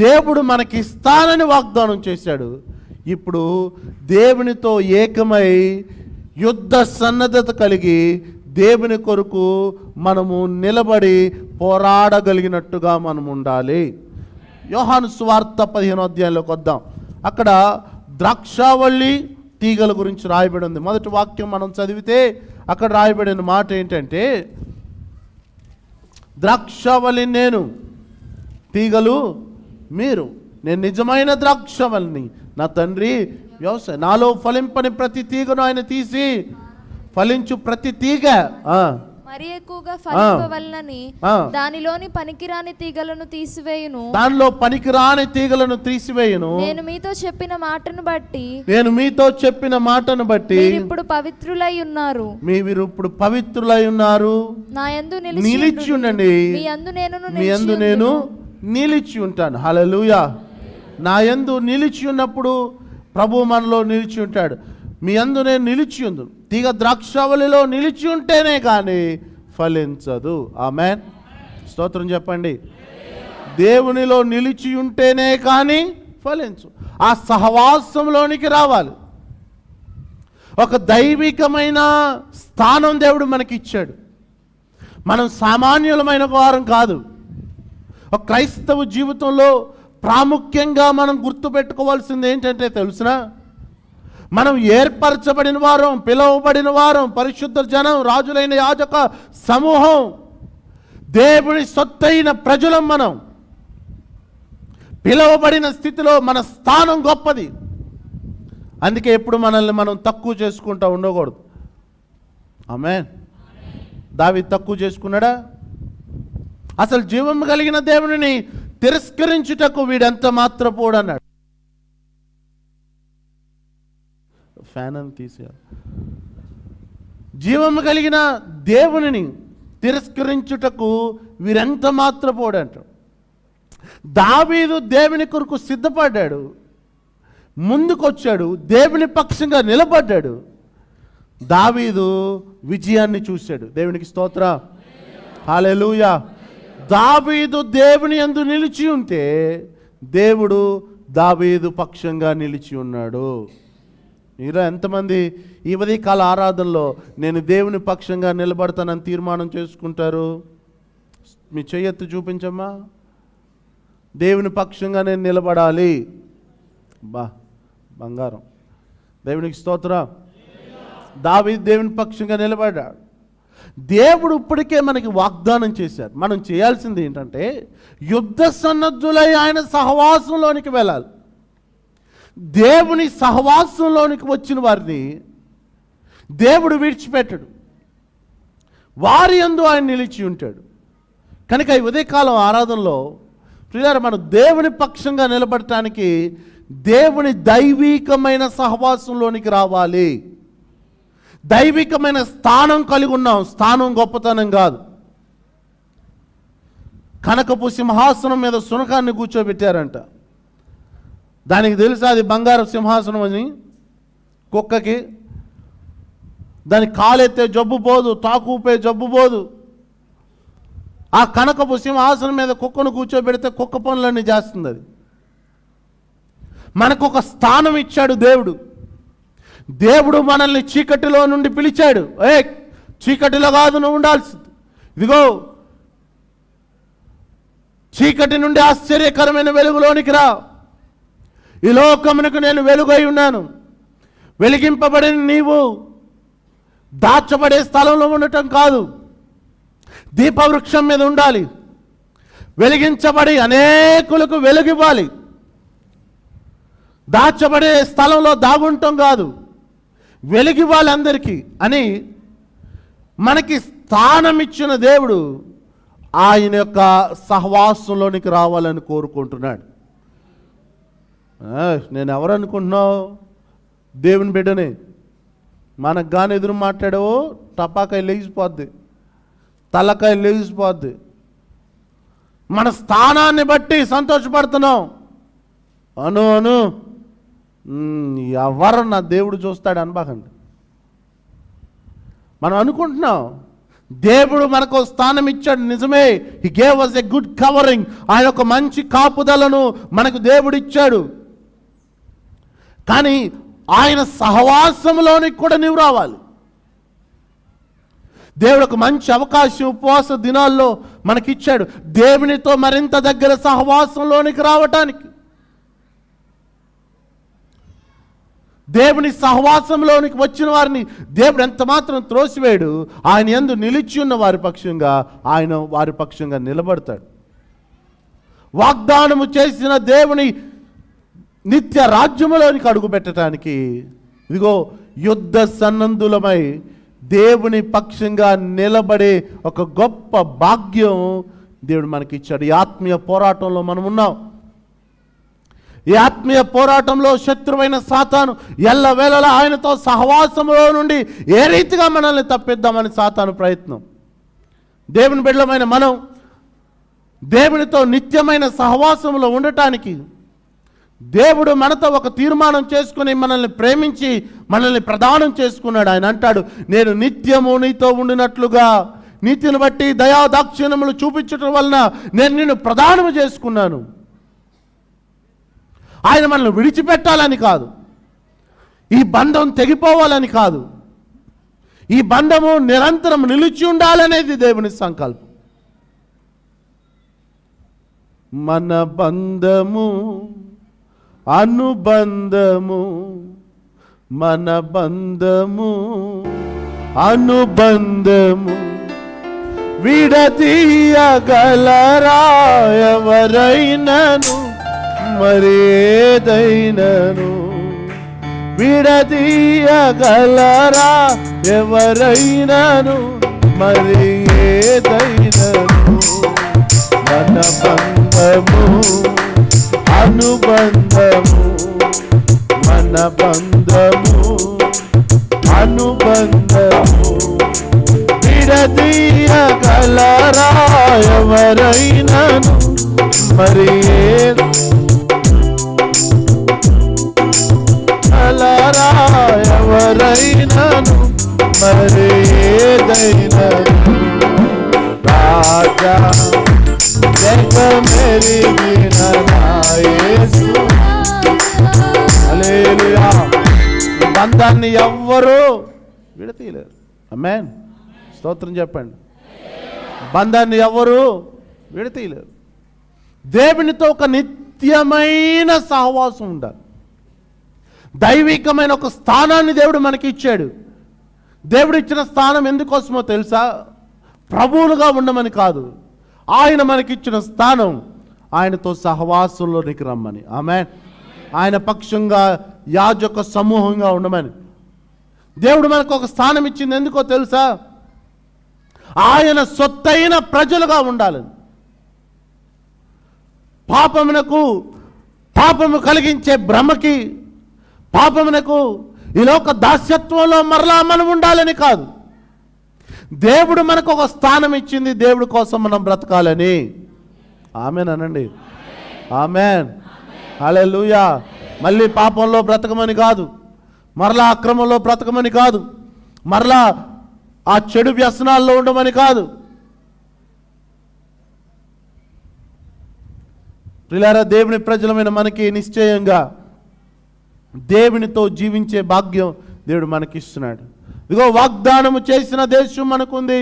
దేవుడు మనకి ఇస్తానని వాగ్దానం చేశాడు. ఇప్పుడు దేవునితో ఏకమై యుద్ధ సన్నద్ధత కలిగి దేవుని కొరకు మనము నిలబడి పోరాడగలిగినట్టుగా మనం ఉండాలి. యోహాను సువార్త 15వ అధ్యాయంలోకి వద్దాం. అక్కడ ద్రాక్షావల్లి తీగల గురించి రాయబడి ఉంది. మొదటి వాక్యం మనం చదివితే అక్కడ రాయబడిన మాట ఏంటంటే, ద్రాక్షావల్లి నేను, తీగలు మీరు. నేను నిజమైన ద్రాక్షావల్లిని, నా తండ్రి వ్యవసాయం. నాలో ఫలింపని ప్రతి తీగను ఆయన తీసి ఫలించు ప్రతి తీగ మరి ఎక్కువగా ఫలింపవలనని దానిలోని పనికిరాని తీగలను తీసివేయును. దానిలో పనికిరాని తీగలను తీసివేయును. నేను మీతో చెప్పిన మాటను బట్టి ఇప్పుడు పవిత్రులై ఉన్నారు. మీరు ఇప్పుడు పవిత్రులై ఉన్నారు. నా యందు నిలిచి ఉండండి. మీ యందు నేను నిలిచి ఉంటాను. హల్లెలూయా. నా యందు నిలిచి ఉన్నప్పుడు ప్రభు మనలో నిలిచి ఉంటాడు. మీ యందు నేను నిలిచి ఉండు. తీగ ద్రాక్షావళిలో నిలిచి ఉంటేనే కానీ ఫలించదు. ఆమేన్, స్తోత్రం చెప్పండి. దేవునిలో నిలిచి ఉంటేనే కానీ ఫలించు. ఆ సహవాసంలోనికి రావాలి. ఒక దైవికమైన స్థానం దేవుడు మనకి ఇచ్చాడు. మనం సామాన్యులమైన వారం కాదు. ఒక క్రైస్తవ జీవితంలో ప్రాముఖ్యంగా మనం గుర్తుపెట్టుకోవాల్సింది ఏంటంటే తెలుసునా? మనం ఏర్పరచబడిన వారం, పిలువబడిన వారం, పరిశుద్ధ జనం, రాజులైన యాజక సమూహం, దేవుని సొత్తైన ప్రజలం. మనం పిలువబడిన స్థితిలో మన స్థానం గొప్పది. అందుకే ఎప్పుడు మనల్ని మనం తక్కువ చేసుకుంటూ ఉండకూడదు. ఆమేన్. దావీదు తక్కువ చేసుకున్నాడా? అసలు జీవం కలిగిన దేవునిని తిరస్కరించుటకు వీడంత మాత్రపోడు అన్నాడు. ఫ్యాన్ అని తీసేయాలి. జీవము కలిగిన దేవునిని తిరస్కరించుటకు వీరెంత మాత్రపోడంట. దావీదు దేవుని కొరకు సిద్ధపడ్డాడు, ముందుకొచ్చాడు, దేవుని పక్షంగా నిలబడ్డాడు. దావీదు విజయాన్ని చూశాడు. దేవునికి స్తోత్ర, హల్లెలూయా. దావీదు దేవుని యందు నిలిచి ఉంటే దేవుడు దావీదు పక్షంగా నిలిచి ఉన్నాడు. మీరు ఎంతమంది ఈ ఉదయకాల ఆరాధనలో నేను దేవుని పక్షంగా నిలబడతానని తీర్మానం చేసుకుంటారు? మీ చెయ్యెత్తి చూపించమ్మా. దేవుని పక్షంగా నేను నిలబడాలి. బంగారం. దేవునికి స్తోత్ర. దావీదు దేవుని పక్షంగా నిలబడ్డాడు. దేవుడు ఇప్పటికే మనకి వాగ్దానం చేశాడు. మనం చేయాల్సింది ఏంటంటే యుద్ధ సన్నద్ధులై ఆయన సహవాసంలోనికి వెళ్ళాలి. దేవుని సహవాసంలోనికి వచ్చిన వారిని దేవుడు విడిచిపెట్టడు, వారి యందు ఆయన నిలిచి ఉంటాడు. కనుక ఈ ఉదయకాలం ఆరాధనలో ప్రియులారా, మనం దేవుని పక్షంగా నిలబడటానికి దేవుని దైవికమైన సహవాసంలోనికి రావాలి. దైవికమైన స్థానం కలిగి ఉన్నాం. స్థానం గొప్పతనం కాదు. కనకపు సింహాసనం మీద సునకాన్ని కూర్చోబెట్టారంట. దానికి తెలుసా అది బంగారు సింహాసనం అని? కుక్కకి దాని కాలెత్తే జబ్బు పోదు, తాకు ఊపే జబ్బు పోదు. ఆ కనకపు సింహాసనం మీద కుక్కను కూర్చోబెడితే కుక్క పనులన్నీ చేస్తుంది. అది మనకు ఒక స్థానం ఇచ్చాడు దేవుడు. దేవుడు మనల్ని చీకటిలో నుండి పిలిచాడు. చీకటిలో కాదు నువ్వు ఉండాల్సింది, ఇదిగో చీకటి నుండి ఆశ్చర్యకరమైన వెలుగులోనికి రా. ఈ లోకమునకు నేను వెలుగై ఉన్నాను. వెలిగింపబడిన నీవు దాచబడే స్థలంలో ఉండటం కాదు, దీపవృక్షం మీద ఉండాలి. వెలిగించబడి అనేకులకు వెలుగివ్వాలి. దాచబడే స్థలంలో దాగుంటాం కాదు, వెలిగివ్వాలి అందరికీ అని మనకి స్థానం ఇచ్చిన దేవుడు ఆయన యొక్క సహవాసంలోనికి రావాలని కోరుకుంటున్నాడు. నేను ఎవరనుకుంటున్నావు? దేవుని బిడ్డనే. మనకు కానీ ఎదురు మాట్లాడావో టపాకాయ లేచిపోద్ది, తలకాయ లేచిపోద్ది. మన స్థానాన్ని బట్టి సంతోషపడుతున్నాం. అను ఎవరు నా దేవుడు చూస్తాడు అనబాకండి. మనం అనుకుంటున్నాం దేవుడు మనకు స్థానం ఇచ్చాడు, నిజమే. హి gave us a good covering. ఆయన ఒక మంచి కాపుదలను మనకు దేవుడు ఇచ్చాడు. కానీ ఆయన సహవాసంలోనికి కూడా నీవు రావాలి. దేవుడు ఒక మంచి అవకాశం ఉపవాస దినాల్లో మనకిచ్చాడు, దేవునితో మరింత దగ్గర సహవాసంలోనికి రావటానికి. దేవుని సహవాసంలోనికి వచ్చిన వారిని దేవుడు ఎంత మాత్రం త్రోసివేయడు. ఆయన యందు నిలిచి ఉన్న వారి పక్షంగా ఆయన వారి పక్షంగా నిలబడతాడు. వాగ్దానము చేసిన దేవుని నిత్య రాజ్యములోనికి అడుగు పెట్టడానికి ఇదిగో యుద్ధ సన్నద్ధులమై దేవుని పక్షంగా నిలబడే ఒక గొప్ప భాగ్యం దేవుడు మనకి ఇచ్చాడు. ఈ ఆత్మీయ పోరాటంలో మనం ఉన్నాం. ఈ ఆత్మీయ పోరాటంలో శత్రువైన సాతాను ఎల్లవేళలా ఆయనతో సహవాసంలో నుండి ఏ రీతిగా మనల్ని తప్పిద్దామని సాతాను ప్రయత్నం. దేవుని బిడ్డలమైన మనం దేవునితో నిత్యమైన సహవాసంలో ఉండటానికి దేవుడు మనతో ఒక తీర్మానం చేసుకుని మనల్ని ప్రేమించి మనల్ని ప్రదానం చేసుకున్నాడు. ఆయన అంటాడు, నేను నిత్యము నీతో ఉండినట్లుగా నీతిని బట్టి దయా దాక్షిణ్యములు చూపించటం వలన నేను నిన్ను ప్రదానము చేసుకున్నాను. ఆయన మనల్ని విడిచిపెట్టాలని కాదు, ఈ బంధం తెగిపోవాలని కాదు, ఈ బంధము నిరంతరం నిలిచి ఉండాలనేది దేవుని సంకల్పం. మన బంధము అనుబంధము, మన బంధము అనుబంధము విడదీయగలరా ఎవరైనను మరేదైనను, విడదీయగలరా ఎవరైనను మరేదైనను. మన బంధము అనుబంధము, మన బంధము అనుబంధము విడదీయగలరా ఎవరైనను మరి గలరా ఎవరైనను మరి ఏదైనా రాజా జగ మెరిగిన నా యేసు హల్లెలూయా. ఈ బంధాన్ని ఎవ్వరూ విడతీయలేరు. ఆమేన్. స్తోత్రం చెప్పండి. బంధాన్ని ఎవరు విడతీయలేరు. దేవునితో ఒక నిత్యమైన సహవాసం ఉండాలి. దైవికమైన ఒక స్థానాన్ని దేవుడు మనకి ఇచ్చాడు. దేవుడు ఇచ్చిన స్థానం ఎందుకోసమో తెలుసా? ప్రభువులుగా ఉండమని కాదు. ఆయన మనకిచ్చిన స్థానం ఆయనతో సహవాసంలోనికి రమ్మని. ఆమేన్. ఆయన పక్షంగా యాజక సమూహంగా ఉండమని దేవుడు మనకు ఒక స్థానం ఇచ్చింది. ఎందుకో తెలుసా? ఆయన సొత్తైన ప్రజలుగా ఉండాలని. పాపము కలిగించే భ్రమకి, పాపమునకు ఈ లోక దాస్యత్వంలో మరలా మనం ఉండాలని కాదు. దేవుడు మనకు ఒక స్థానం ఇచ్చింది. దేవుడి కోసం మనం బ్రతకాలని. ఆమేన్ అనండి. ఆమేన్. హల్లెలూయా. మళ్ళీ పాపంలో బ్రతకమని కాదు, మరలా అక్రమంలో బ్రతకమని కాదు, మరలా ఆ చెడు వ్యసనాల్లో ఉండమని కాదు. ప్రియులారా, దేవుని ప్రజలమైన మనకి నిశ్చయంగా దేవునితో జీవించే భాగ్యం దేవుడు మనకిస్తున్నాడు. ఇదిగో వాగ్దానము చేసిన దేశం మనకుంది.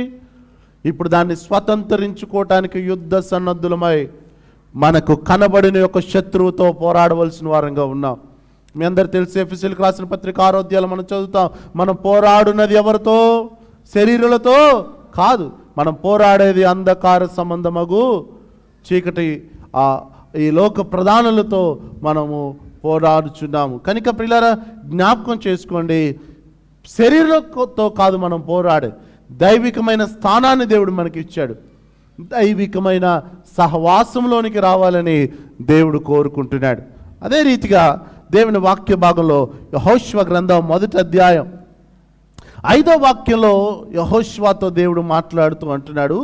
ఇప్పుడు దాన్ని స్వతంత్రించుకోవటానికి యుద్ధ సన్నద్ధులమై మనకు కనబడిన యొక్క శత్రువుతో పోరాడవలసిన వారంగా ఉన్నాం. మీ అందరు తెలిసి ఎఫెసీయులకు రాసిన పత్రిక 6వ అధ్యాయం మనం చదువుతాం. మనం పోరాడున్నది ఎవరితో? శరీరులతో కాదు. మనం పోరాడేది అంధకార సంబంధమగు చీకటి ఈ లోక ప్రధానులతో మనము పోరాడుచున్నాము. కనుక ప్రియులారా, జ్ఞాపకం చేసుకోండి, శరీరంతో కాదు మనం పోరాడే. దైవికమైన స్థానాన్ని దేవుడు మనకి ఇచ్చాడు. దైవికమైన సహవాసంలోనికి రావాలని దేవుడు కోరుకుంటున్నాడు. అదే రీతిగా దేవుని వాక్య భాగంలో యెహోషువ గ్రంథం 1వ అధ్యాయం 5వ వాక్యంలో యెహోషువతో దేవుడు మాట్లాడుతూ అంటున్నాడు,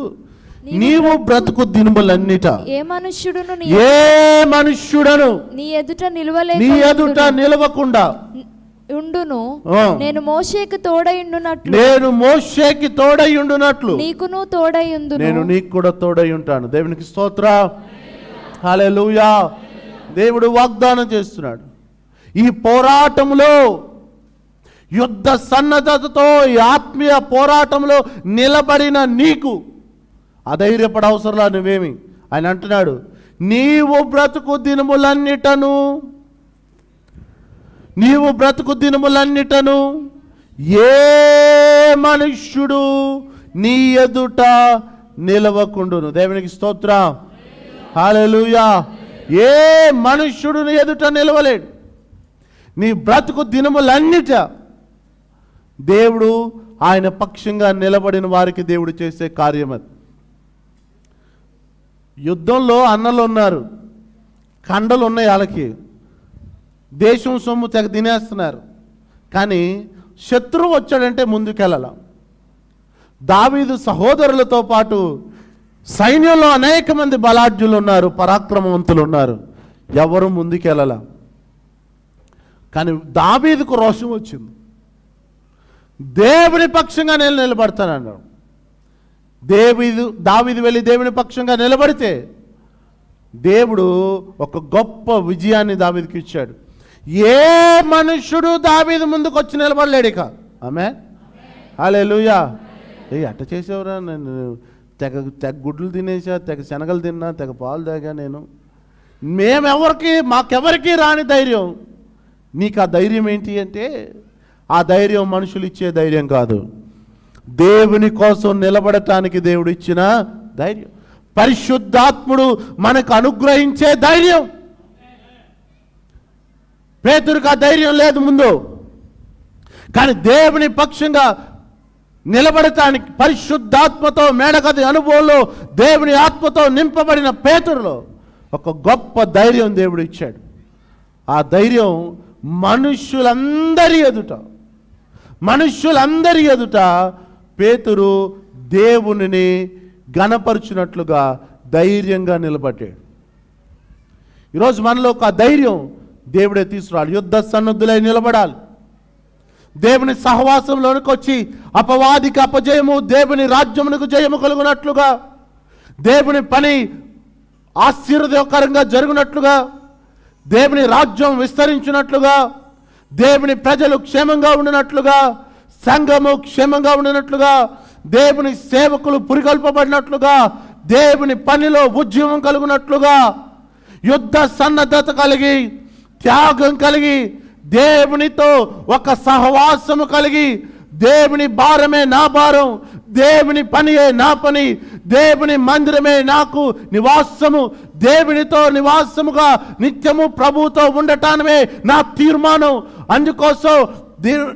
నీవు బ్రతుకు దినములన్నిట ఏ మనుష్యుడను నీ ఎదుట నిలవకుండా ఉండును. నేను మోషేకి తోడయుండునట్లు నీకును తోడయుందును. నేను నీకు కూడా తోడై ఉంటాను. దేవునికి స్తోత్రం. హల్లెలూయా. దేవుడు వాగ్దానం చేస్తున్నాడు. ఈ పోరాటంలో, యుద్ధ సన్నద్ధతతో ఈ ఆత్మీయ పోరాటంలో నిలబడిన నీకు అధైర్యపడ అవసరంలా నువ్వేమి. ఆయన అంటున్నాడు, నీవు బ్రతుకు దినములన్నిటను ఏ మనుష్యుడు నీ ఎదుట నిలవకుండును. దేవునికి స్తోత్రం. హల్లెలూయా. ఏ మనుష్యుడు నీ ఎదుట నిలవలేడు. నీ బ్రతుకు దినములన్నిట దేవుడు ఆయన పక్షంగా నిలబడిన వారికి దేవుడు చేసే కార్యం అది. యుద్ధంలో అన్నలు ఉన్నారు, కండలు ఉన్నాయి, వాళ్ళకి దేశం సొమ్ము తెగ తినేస్తున్నారు. కానీ శత్రువు వచ్చాడంటే ముందుకెళ్ళాల. దావీదు సహోదరులతో పాటు సైన్యంలో అనేక మంది బలాఢ్యులు ఉన్నారు, పరాక్రమవంతులు ఉన్నారు, ఎవరు ముందుకెళ్ళాల. కానీ దావీదుకు రోషం వచ్చింది. దేవుని పక్షంగా నేను నిలబడతానన్నాడు. దావీదు వెళ్ళి దేవుని పక్షంగా నిలబడితే దేవుడు ఒక గొప్ప విజయాన్ని దావీదుకి ఇచ్చాడు. ఏ మనుష్యుడు దావీదు ముందుకు వచ్చి నిలబడలేడు ఇక. ఆమె హల్లెలూయా. అట్ట చేసేవరా, నేను తెగ గుడ్లు తినేసా, తెగ శనగలు తిన్నా, తెగ పాలు తాగా. మాకెవరికి రాని ధైర్యం. నీకు ఆ ధైర్యం ఏంటి అంటే, ఆ ధైర్యం మనుషులు ఇచ్చే ధైర్యం కాదు, దేవుని కోసం నిలబడటానికి దేవుడు ఇచ్చిన ధైర్యం, పరిశుద్ధాత్ముడు మనకు అనుగ్రహించే ధైర్యం. పేతురుకు ఆ ధైర్యం లేదు ముందు, కానీ దేవుని పక్షంగా నిలబడటానికి పరిశుద్ధాత్మతో మేడగది అనుభవంలో దేవుని ఆత్మతో నింపబడిన పేతురులో ఒక గొప్ప ధైర్యం దేవుడు ఇచ్చాడు. ఆ ధైర్యం మనుష్యులందరి ఎదుట, మనుష్యులందరి ఎదుట పేతురు దేవునిని ఘనపరుచున్నట్లుగా ధైర్యంగా నిలబడ్డాడు. ఈరోజు మనలో ఒక ధైర్యం దేవుడే తీసుకురావాలి. యుద్ధ సన్నద్ధులై నిలబడాలి. దేవుని సహవాసంలోనికి వచ్చి అపవాదికి అపజయము, దేవుని రాజ్యమునకు జయము కలుగునట్లుగా, దేవుని పని ఆశీర్వాదకరంగా జరుగునట్లుగా, దేవుని రాజ్యం విస్తరించినట్లుగా, దేవుని ప్రజలు క్షేమంగా ఉండినట్లుగా, సంఘము క్షేమంగా ఉండినట్లుగా, దేవుని సేవకులు పురికొల్పబడినట్లుగా, దేవుని పనిలో ఉద్యమం కలుగునట్లుగా, యుద్ధ సన్నద్ధత కలిగి, త్యాగం కలిగి, దేవునితో ఒక సహవాసము కలిగి, దేవుని భారమే నా భారం, దేవుని పనియే నా పని, దేవుని మందిరమే నాకు నివాసము, దేవునితో నివాసముగా నిత్యము ప్రభువుతో ఉండటానమే నా తీర్మానం. అందుకోసం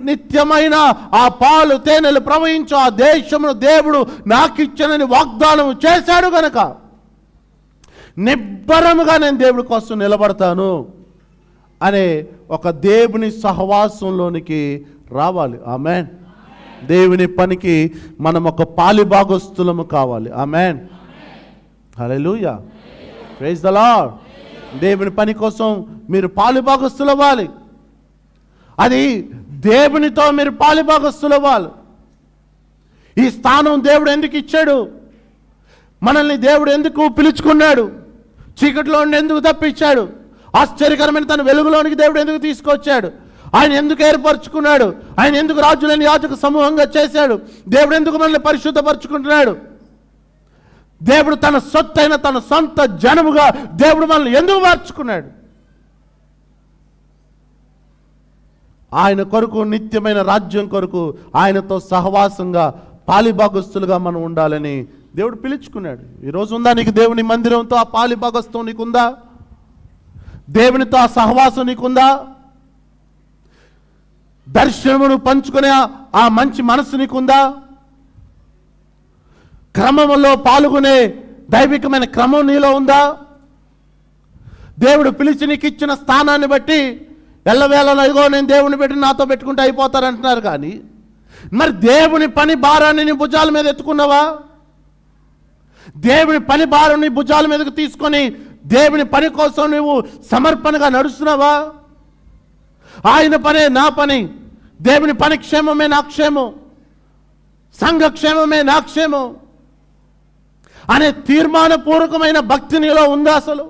నిత్యమైన ఆ పాలు తేనెలు ప్రవహించు ఆ దేశమును దేవుడు నాకిచ్చనని వాగ్దానం చేశాడు గనక నిబ్బరముగా నేను దేవుడి కోసం నిలబడతాను అనే ఒక దేవుని సహవాసంలోనికి రావాలి. ఆమేన్. దేవుని పనికి మనం ఒక పాలిభాగస్తులము కావాలి. Amen. Hallelujah. Praise the Lord. దేవుని పని కోసం మీరు పాలిభాగస్తులు అవ్వాలి. అది దేవునితో మీరు పాలిభాగస్తులు అవ్వాలి. ఈ స్థానం దేవుడు ఎందుకు ఇచ్చాడు? మనల్ని దేవుడు ఎందుకు పిలుచుకున్నాడు? చీకటిలో నుండి ఎందుకు తప్పించాడు? ఆశ్చర్యకరమైన తన వెలుగులోనికి దేవుడు ఎందుకు తీసుకొచ్చాడు? ఆయన ఎందుకు ఏర్పరచుకున్నాడు? ఆయన ఎందుకు రాజులని యాజక సమూహంగా చేశాడు? దేవుడు ఎందుకు మనల్ని పరిశుద్ధపరచుకుంటున్నాడు? దేవుడు తన సొత్తైన తన సొంత జనముగా దేవుడు మనల్ని ఎందుకు మార్చుకున్నాడు? ఆయన కొరకు, నిత్యమైన రాజ్యం కొరకు, ఆయనతో సహవాసంగా పాలిభాగస్తులుగా మనం ఉండాలని దేవుడు పిలుచుకున్నాడు. ఈరోజు ఉందా నీకు దేవుని మందిరంతో ఆ పాలిభాగస్థం నీకుందా? దేవునితో ఆ సహవాసం నీకుందా? దర్శనమును పంచుకునే ఆ మంచి మనసు నీకుందా? క్రమంలో పాల్గొనే దైవికమైన క్రమం నీలో ఉందా? దేవుడు పిలిచి నీకు ఇచ్చిన స్థానాన్ని బట్టి ఎల్లవేళలో ఇగో నేను దేవుని పెట్టి నాతో పెట్టుకుంటే అయిపోతారంటున్నారు. కానీ మరి దేవుని పని భారాన్ని నీ భుజాల మీద ఎత్తుకున్నావా? దేవుని పని భారం నీ భుజాల మీదకు తీసుకొని దేవుని పని కోసం నువ్వు సమర్పణగా నడుస్తున్నావా? ఆయన పనే నా పని, దేవుని పని క్షేమమే నా క్షేమం, సంఘ క్షేమమే నా క్షేమం అనే తీర్మానపూర్వకమైన భక్తి నీలో ఉందా? అసలు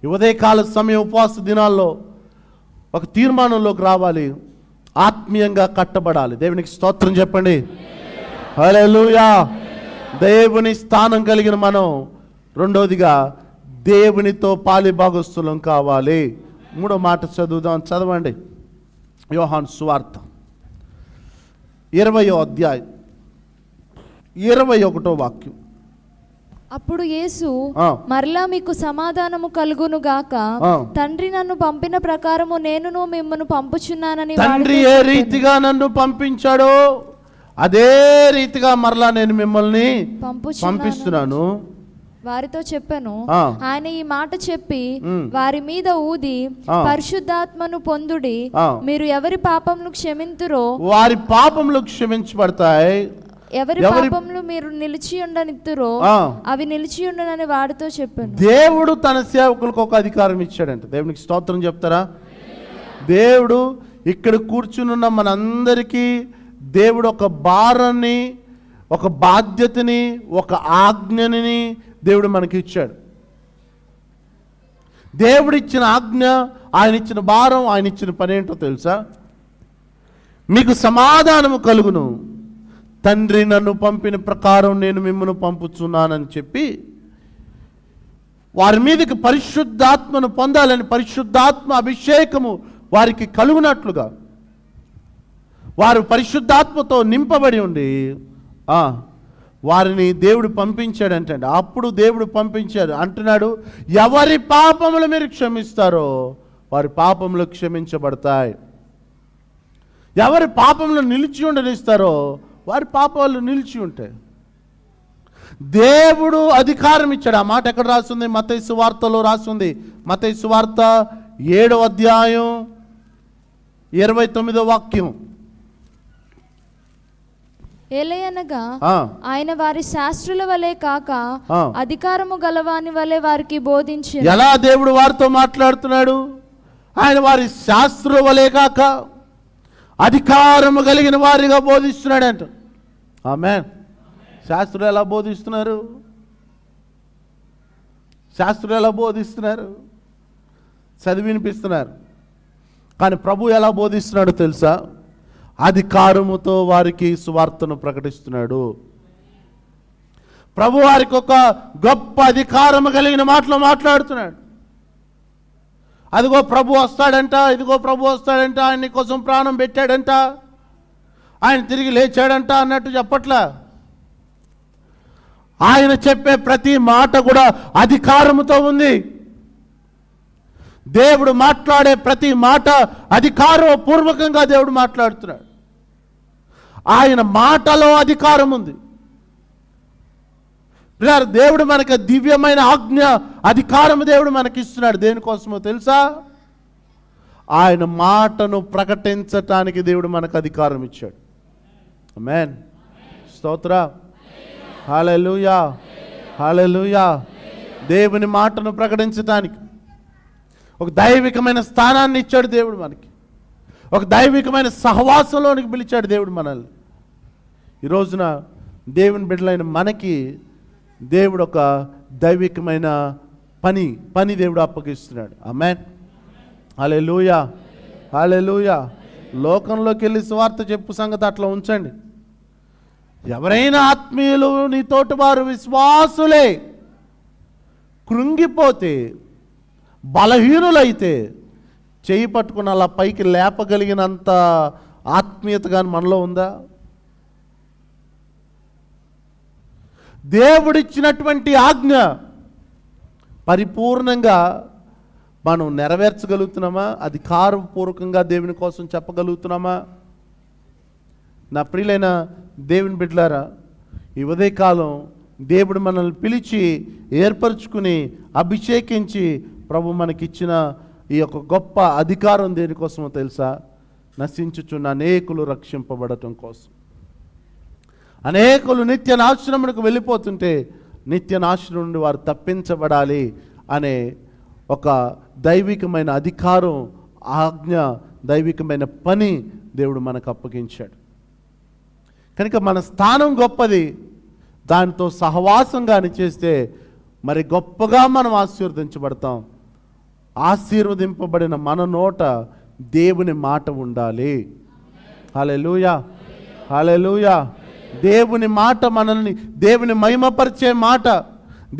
ఈ ఉదయకాల సమయం ఉపవాస దినాల్లో ఒక తీర్మానంలోకి రావాలి. ఆత్మీయంగా కట్టబడాలి. దేవునికి స్తోత్రం చెప్పండి. హల్లెలూయా. దేవుని స్థానం కలిగిన మనం రెండోదిగా దేవునితో పాలిభాగస్తులం కావాలి. మూడో మాట చదువుదాం. చదవండి. యోహాను సువార్త 20వ అధ్యాయం 21వ వాక్యం. అప్పుడు యేసు మరలా మీకు సమాధానము కలుగును గాక, తండ్రి నన్ను పంపిన ప్రకారము నేనును మిమ్మల్ని పంపుచున్నానని. తండ్రి ఏ రీతిగా నన్ను పంపించాడో అదే రీతిగా మరలా నేను మిమ్మల్ని పంపిస్తున్నాను వారితో చెప్పాను. ఆయన ఈ మాట చెప్పి వారి మీద ఊది, పరిశుద్ధాత్మను పొందుడి, మీరు ఎవరి పాపములు క్షమింతురో వారి పాపములు క్షమించబడతాయి, ఎవరి పాపములు మీరు నిలిచి ఉండనిత్తురో అవి నిలిచి ఉండనని వాడితో చెప్పాను. దేవుడు తన సేవకులకు ఒక అధికారం ఇచ్చాడంట. దేవునికి స్తోత్రం చెప్తారా? దేవుడు ఇక్కడ కూర్చునున్న మనందరికీ దేవుడు ఒక భారాన్ని, ఒక బాధ్యతని, ఒక ఆజ్ఞని దేవుడు మనకి ఇచ్చాడు. దేవుడు ఇచ్చిన ఆజ్ఞ, ఆయన ఇచ్చిన భారం, ఆయన ఇచ్చిన పని ఏంటో తెలుసా? మీకు సమాధానము కలుగును, తండ్రి నన్ను పంపిన ప్రకారం నేను మిమ్మల్ని పంపుచున్నానని చెప్పి వారి మీదకి పరిశుద్ధాత్మను పొందాలని, పరిశుద్ధాత్మ అభిషేకము వారికి కలుగునట్లుగా వారు పరిశుద్ధాత్మతో నింపబడి ఉండి వారిని దేవుడు పంపించాడంటే, అప్పుడు దేవుడు పంపించాడు అంటున్నాడు, ఎవరి పాపములు మీరు క్షమిస్తారో వారి పాపములు క్షమించబడతాయి, ఎవరి పాపములు నిలిచి ఉండనిస్తారో వారి పాపాలు నిలిచి ఉంటాయి. దేవుడు అధికారం ఇచ్చాడు. ఆ మాట ఎక్కడ రాస్తుంది? మత్తయి సువార్తలో రాస్తుంది. మత్తయి సువార్త 7వ అధ్యాయం 29వ వాక్యం. ఏలయనగా ఆయన వారి శాస్త్రుల వలె కాక అధికారము గలవాని వలె వారికి బోధించి. ఎలా దేవుడు వారితో మాట్లాడుతున్నాడు? ఆయన వారి శాస్త్రుల వలె కాక అధికారము కలిగిన వారిగా బోధిస్తున్నాడంట. ఆమేన్. శాస్త్రులు ఎలా బోధిస్తున్నారు? శాస్త్రులు ఎలా బోధిస్తున్నారు? చదివి వినిపిస్తున్నారు. కానీ ప్రభు ఎలా బోధిస్తున్నాడో తెలుసా? అధికారముతో వారికి సువార్తను ప్రకటిస్తున్నాడు. ప్రభు వారికి ఒక గొప్ప అధికారము కలిగిన మాటలు మాట్లాడుతున్నాడు. అదిగో ప్రభు వస్తాడంట, ఇదిగో ప్రభు వస్తాడంట, ఆయన కోసం ప్రాణం పెట్టాడంట, ఆయన తిరిగి లేచాడంట అన్నట్టు చెప్పట్లా. ఆయన చెప్పే ప్రతి మాట కూడా అధికారముతో ఉంది. దేవుడు మాట్లాడే ప్రతి మాట అధికారపూర్వకంగా దేవుడు మాట్లాడుతున్నాడు. ఆయన మాటలో అధికారం ఉంది. దేవుడు మనకు దివ్యమైన ఆజ్ఞ అధికారం దేవుడు మనకి ఇస్తున్నాడు. దేనికోసమో తెలుసా? ఆయన మాటను ప్రకటించటానికి దేవుడు మనకు అధికారం ఇచ్చాడు. ఆమేన్. స్తోత్ర. హల్లెలూయా, హల్లెలూయా. దేవుని మాటను ప్రకటించటానికి ఒక దైవికమైన స్థానాన్ని ఇచ్చాడు దేవుడు మనకి. ఒక దైవికమైన సహవాసంలోనికి పిలిచాడు దేవుడు మనల్ని. ఈ రోజున దేవుని బిడ్డలైన మనకి దేవుడు ఒక దైవికమైన పని దేవుడు అప్పగిస్తున్నాడు. ఆమేన్. హల్లెలూయా, హల్లెలూయా. లోకంలోకి వెళ్ళి సువార్త చెప్పు సంగతి అట్లా ఉంచండి. ఎవరైనా ఆత్మీయులు నీ తోటి వారు విశ్వాసులే కృంగిపోతే, బలహీనులైతే చేయి పట్టుకుని అలా పైకి లేపగలిగినంత ఆత్మీయత కానీ మనలో ఉందా? దేవుడిచ్చినటువంటి ఆజ్ఞ పరిపూర్ణంగా మనం నెరవేర్చగలుగుతున్నామా? అధికారపూర్వకంగా దేవుని కోసం చెప్పగలుగుతున్నామా? నా ప్రియులైన దేవుని బిడ్డలారా, ఈ ఉదయకాలం దేవుడు మనల్ని పిలిచి ఏర్పరచుకుని అభిషేకించి ప్రభు మనకిచ్చిన ఈ యొక్క గొప్ప అధికారం దేనికోసమో తెలుసా? నశించుచున్న అనేకులు రక్షింపబడటం కోసం. అనేకులు నిత్య నాశనమునకు వెళ్ళిపోతుంటే నిత్య నాశనం నుండి వారు తప్పించబడాలి అనే ఒక దైవికమైన అధికారం, ఆజ్ఞ, దైవికమైన పని దేవుడు మనకు అప్పగించాడు. కనుక మన స్థానం గొప్పది. దానితో సహవాసంగాని చేస్తే మరి గొప్పగా మనం ఆశీర్వదించబడతాం. ఆశీర్వదింపబడిన మన నోట దేవుని మాట ఉండాలి. హల్లెలూయా, హల్లెలూయా. దేవుని మాట మనల్ని, దేవుని మహిమపరిచే మాట,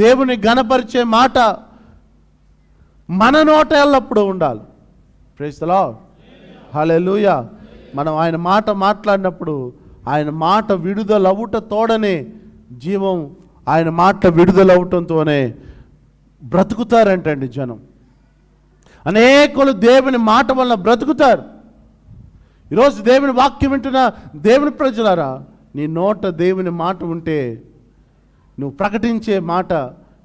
దేవుని ఘనపరిచే మాట మన నోట ఎల్లప్పుడూ ఉండాలి. Praise the Lord. హల్లెలూయా. మనం ఆయన మాట మాట్లాడినప్పుడు ఆయన మాట విడుదలవుట తోడనే జీవం, ఆయన మాట విడుదలవటంతోనే బ్రతుకుతారంటండి జనం. అనేకులు దేవుని మాట వలన బ్రతుకుతారు. ఈరోజు దేవుని వాక్యం వింటున్న దేవుని ప్రజలారా, నీ నోట దేవుని మాట ఉంటే, నువ్వు ప్రకటించే మాట,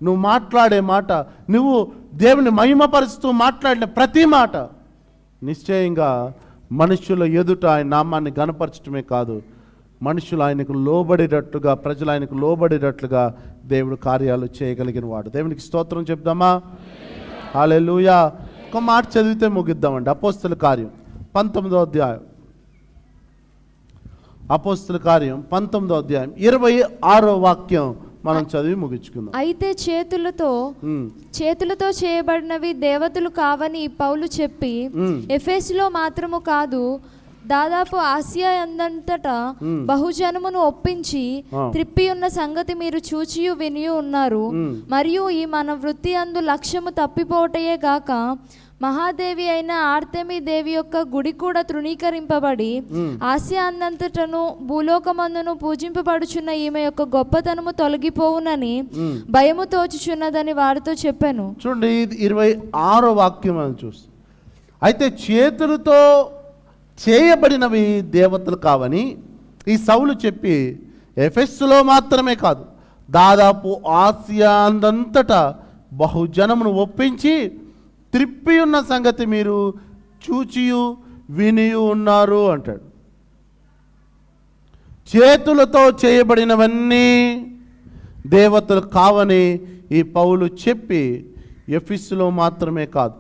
నువ్వు మాట్లాడే మాట, నువ్వు దేవుని మహిమపరుస్తూ మాట్లాడిన ప్రతి మాట నిశ్చయంగా మనుషుల ఎదుట ఆయన నామాన్ని గణపరచడమే కాదు, మనుషులు ఆయనకు లోబడేటట్లుగా, ప్రజలు ఆయనకు లోబడేటట్లుగా దేవుడు కార్యాలు చేయగలిగిన వాడు. దేవునికి స్తోత్రం చెప్దామా? హల్లెలూయా. ఒక మాట చదివితే ముగిద్దామండి. అపోస్తల కార్యం 19వ అధ్యాయం. అపోస్తల కార్యం 19వ అధ్యాయం 26వ వాక్యం మనం చదివి ముగించుకుందాం. అయితే చేతులతో చేయబడినవి దేవతలు కావని పౌలు చెప్పి ఎఫెసులో మాత్రము కాదు, దాదాపు ఆసియా అందంతటా బహుజనమును ఒప్పించి త్రిప్పి ఉన్న సంగతి మీరు చూచియు వినియు ఉన్నారు. మరియు ఈ మన వృత్తి అందు లక్ష్యము తప్పిపోవటయే గాక మహాదేవి అయిన ఆర్తెమి దేవి యొక్క గుడి కూడా తృణీకరింపబడి ఆసియా అందంతటను భూలోకమందును పూజింపబడుచున్న ఈమె యొక్క గొప్పతనము తొలగిపోవునని భయము తోచుచున్నదని వారితో చెప్పాను. చూడండి, 26వ వాక్యం అని చూస్తాం. అయితే చేతులతో చేయబడినవి దేవతలు కావని ఈ సౌలు చెప్పి ఎఫెస్సులో మాత్రమే కాదు, దాదాపు ఆసియా అందంతటా బహుజనమును ఒప్పించి త్రిప్పి ఉన్న సంగతి మీరు చూచియు విని ఉన్నారు అంటాడు. చేతులతో చేయబడినవన్నీ దేవతలు కావని ఈ పౌలు చెప్పి ఎఫెసులో మాత్రమే కాదు,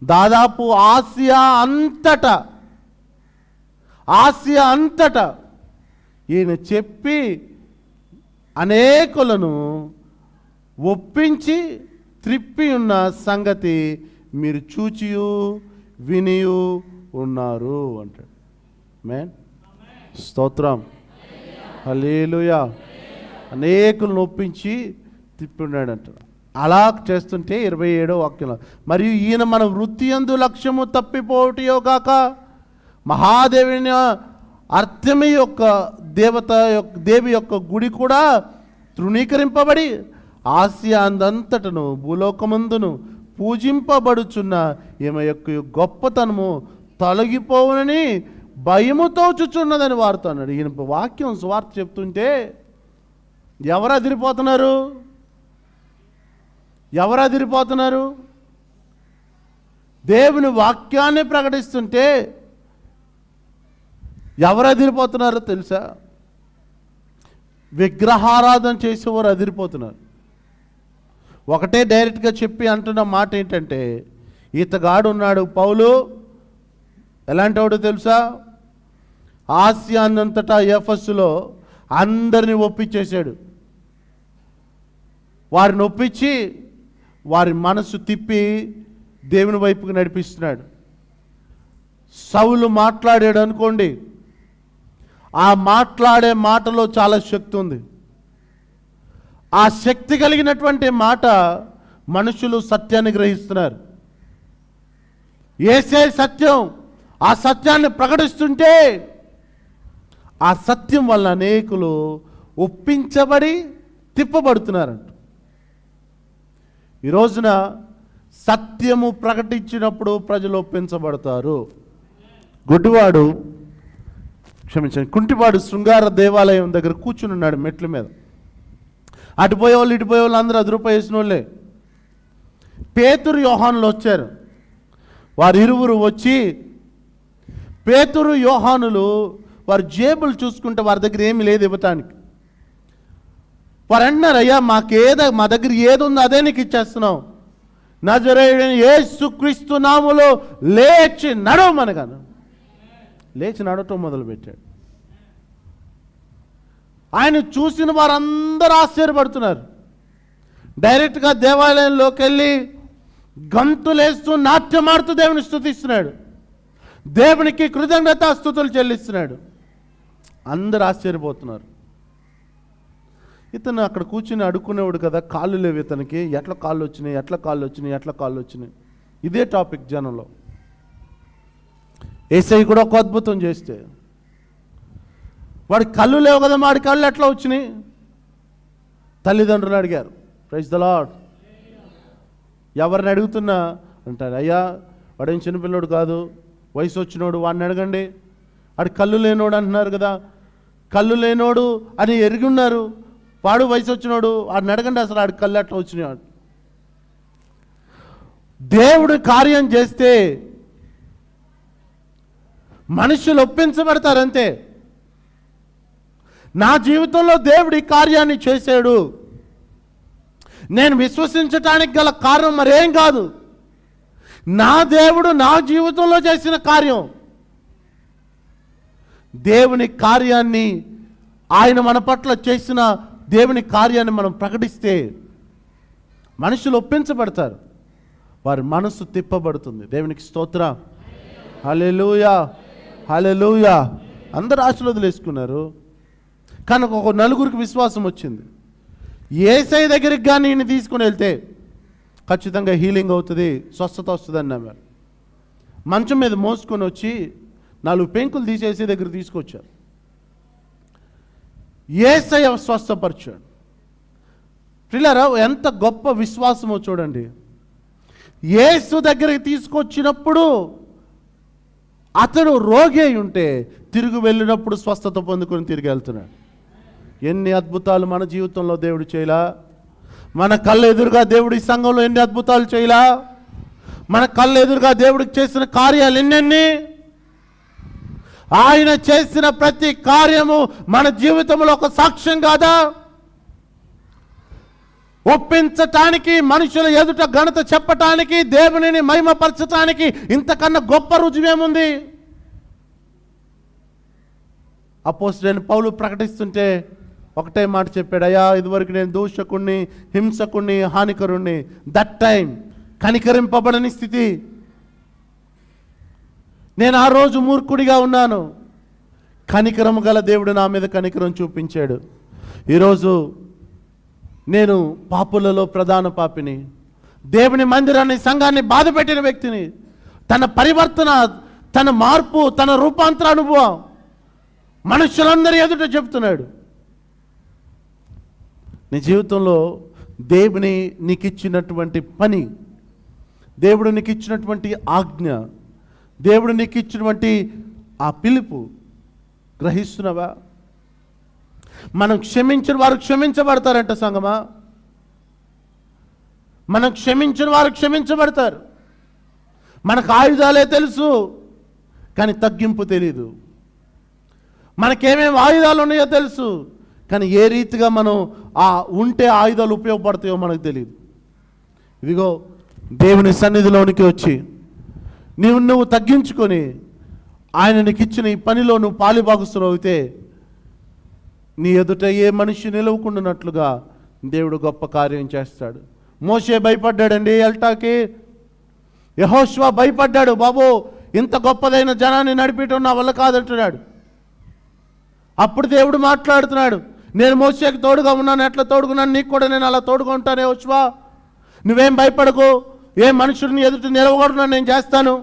దాదాపు ఆసియా అంతటా ఈయన చెప్పి అనేకులను ఒప్పించి త్రిప్పి ఉన్న సంగతి మీరు చూచియు వినియు ఉన్నారు అంటాడు. మేన్ స్తోత్రం, హల్లెలూయా. అనేకులను ఒప్పించి తిప్పి ఉన్నాడు అంటాడు. అలా చేస్తుంటే 27వ వాక్యంలో, మరియు ఈయన మన వృత్తి యందు లక్ష్యము తప్పిపోవటయో గాక మహాదేవిని అర్తెమి యొక్క దేవి యొక్క గుడి కూడా తృణీకరింపబడి ఆసియా అందంతటను భూలోకమందును పూజింపబడుచున్న ఈమె యొక్క గొప్పతనము తొలగిపోవునని భయముతో చుచున్నదని వారితో అన్నాడు. ఈయన వాక్యం స్వార్థ చెప్తుంటే ఎవరు అదిరిపోతున్నారు? దేవుని వాక్యాన్ని ప్రకటిస్తుంటే ఎవరు అదిరిపోతున్నారో తెలుసా? విగ్రహారాధన చేసేవారు అదిరిపోతున్నారు. ఒకటే డైరెక్ట్గా చెప్పి అంటున్న మాట ఏంటంటే, ఈతగాడు ఉన్నాడు పౌలు, ఎలాంటి వాడు తెలుసా? ఆసియా అంతటా ఎఫెసులో అందరినీ ఒప్పించేశాడు. వారిని ఒప్పించి వారి మనసు తిప్పి దేవుని వైపుకి నడిపిస్తున్నాడు. సౌలు మాట్లాడాడు అనుకోండి, ఆ మాట్లాడే మాటలో చాలా శక్తి ఉంది. ఆ శక్తి కలిగినటువంటి మాట మనుషులు సత్యాన్ని గ్రహిస్తున్నారు. యేసే సత్యం, ఆ సత్యాన్ని ప్రకటిస్తుంటే ఆ సత్యం వల్ల అనేకులు ఒప్పించబడి తిప్పబడుతున్నారంట. ఈ రోజున సత్యము ప్రకటించినప్పుడు ప్రజలు ఒప్పించబడతారు. గుడ్డివాడు కుంటివాడు శృంగార దేవాలయం దగ్గర కూర్చుని ఉన్నాడు మెట్ల మీద. అటుపోయేవాళ్ళు ఇటుపోయేవాళ్ళు అందరూ 10 రూపాయలు వేసిన వాళ్ళే. పేతురు యోహానులు వచ్చారు. వారు ఇరువురు వచ్చి పేతురు యోహానులు వారి జేబులు చూసుకుంటే వారి దగ్గర ఏమీ లేదు ఇవ్వటానికి. వారు అంటున్నారు, అయ్యా మా దగ్గర ఏది ఉందో అదే నీకు ఇచ్చేస్తున్నాం, నజరేయుడైన యేసుక్రీస్తు నామములో లేచి నడవమనగాను. లేచి నడవటం మొదలుపెట్టాడు. ఆయన చూసిన వారందరూ ఆశ్చర్యపడుతున్నారు. డైరెక్ట్గా దేవాలయంలోకి వెళ్ళి గంతులేస్తూ నాట్యమాడుతూ దేవుని స్తుతిస్తున్నాడు. దేవునికి కృతజ్ఞతాస్తుతులు చెల్లిస్తున్నాడు. అందరూ ఆశ్చర్యపోతున్నారు. ఇతను అక్కడ కూర్చుని అడుక్కునేవాడు కదా, కాళ్ళు లేవు ఇతనికి. ఎట్లా కాళ్ళు వచ్చినాయి. ఇదే టాపిక్ జనంలో. యేసయ్య కూడా ఒక అద్భుతం చేస్తే వాడి కళ్ళు లేవు కదా, వాడి కళ్ళు ఎట్లా వచ్చినాయి? తల్లిదండ్రులు అడిగారు. Praise the lord. ఎవరిని అడుగుతున్నా అంటారు, అయ్యా వాడేం చిన్నపిల్లోడు కాదు, వయసు వచ్చినోడు, వాడిని అడగండి. వాడు కళ్ళు లేనోడు అంటున్నారు కదా, కళ్ళు లేనోడు అని ఎరిగి ఉన్నారు, వాడు వయసు వచ్చినోడు, వాడిని అడగండి అసలు వాడి కళ్ళు ఎట్లా వచ్చినాయి. దేవుడు కార్యం చేస్తే మనుషులు ఒప్పించబడతారంతే. నా జీవితంలో దేవుడు ఈ కార్యాన్ని చేశాడు, నేను విశ్వసించటానికి గల కారణం మరేం కాదు, నా దేవుడు నా జీవితంలో చేసిన కార్యం. దేవుని కార్యాన్ని, ఆయన మన పట్ల చేసిన దేవుని కార్యాన్ని మనం ప్రకటిస్తే మనుషులు ఒప్పించబడతారు, వారి మనసు తిప్పబడుతుంది. దేవునికి స్తోత్రం, హల్లెలూయా, హల్లెలూయా. అందరు ఆశలు వదిలేసుకున్నారు. కానీ ఒక నలుగురికి విశ్వాసం వచ్చింది. యేసయ్య దగ్గరికి కానీ ఈయన తీసుకుని వెళ్తే ఖచ్చితంగా హీలింగ్ అవుతుంది, స్వస్థత వస్తుంది అన్నారు. మంచం మీద మోసుకొని వచ్చి 4 పెంకులు తీసేసి దగ్గర తీసుకొచ్చారు. యేసయ్య స్వస్థపరిచాడు. పిల్లరా, ఎంత గొప్ప విశ్వాసమో చూడండి. యేసు దగ్గరికి తీసుకొచ్చినప్పుడు అతడు రోగి అయి ఉంటే తిరిగి వెళ్ళినప్పుడు స్వస్థత పొందుకొని తిరిగి వెళ్తున్నాడు. ఎన్ని అద్భుతాలు మన జీవితంలో దేవుడు చేయలా? మన కళ్ళ ఎదురుగా దేవుడు ఈ సంఘంలో ఎన్ని అద్భుతాలు చేయలా? మన కళ్ళ ఎదురుగా దేవుడికి చేసిన కార్యాలు ఎన్నెన్ని? ఆయన చేసిన ప్రతి కార్యము మన జీవితంలో ఒక సాక్ష్యం కాదా? ఒప్పించటానికి, మనుషుల ఎదుట ఘనత చెప్పటానికి, దేవునిని మహిమపరచటానికి ఇంతకన్నా గొప్ప రుజువేముంది? అపోస్తలుడైన పౌలు ప్రకటిస్తుంటే ఒకటే మాట చెప్పాడు, అయ్యా ఇదివరకు నేను దూషకుణ్ణి, హింసకుణ్ణి, హానికరుణ్ణి. దట్ టైం కనికరింపబడని స్థితి. నేను ఆ రోజు మూర్ఖుడిగా ఉన్నాను. కనికరము గల దేవుడు నా మీద కనికరం చూపించాడు. ఈరోజు నేను పాపులలో ప్రధాన పాపిని, దేవుని మందిరాన్ని, సంఘాన్ని బాధపెట్టిన వ్యక్తిని. తన పరివర్తన, తన మార్పు, తన రూపాంతర అనుభవం మనుషులందరి ఎదుట చెప్తున్నాడు. నీ జీవితంలో దేవుని నీకు ఇచ్చినటువంటి పని, దేవుడు నీకు ఇచ్చినటువంటి ఆజ్ఞ, దేవుడు నీకు ఇచ్చినటువంటి ఆ పిలుపు గ్రహిస్తున్నావా? మనం క్షమించిన వారు క్షమించబడతారంట సంగమా. మనం క్షమించిన వారు క్షమించబడతారు. మనకు ఆయుధాలే తెలుసు, కానీ తగ్గింపు తెలీదు. మనకేమేమి ఆయుధాలు ఉన్నాయో తెలుసు, కానీ ఏ రీతిగా మనం ఉంటే ఆయుధాలు ఉపయోగపడతాయో మనకు తెలియదు. ఇదిగో దేవుని సన్నిధిలోనికి వచ్చి నువ్వు తగ్గించుకొని ఆయన నీకు ఇచ్చిన ఈ పనిలో నువ్వు పాలుభాగస్తులు అయితే నీ ఎదుట ఏ మనిషి నిలవకుండానట్లుగా దేవుడు గొప్ప కార్యం చేస్తాడు. మోషే భయపడ్డాడండి ఎల్టాకి. యెహోషువ భయపడ్డాడు, బాబు ఇంత గొప్పదైన జనాన్ని నడిపించడం నా వల్ల కాదంటున్నాడు. అప్పుడు దేవుడు మాట్లాడుతున్నాడు, నేను మోషేకి తోడుగా ఉన్నాను, ఎట్లా తోడుకున్నాను నీకు కూడా నేను అలా తోడుగా ఉంటాను యెహోషువ. నువ్వేం భయపడకు, ఏ మనుషుడిని ఎదుట నిలవకూడదు నేను చేస్తాను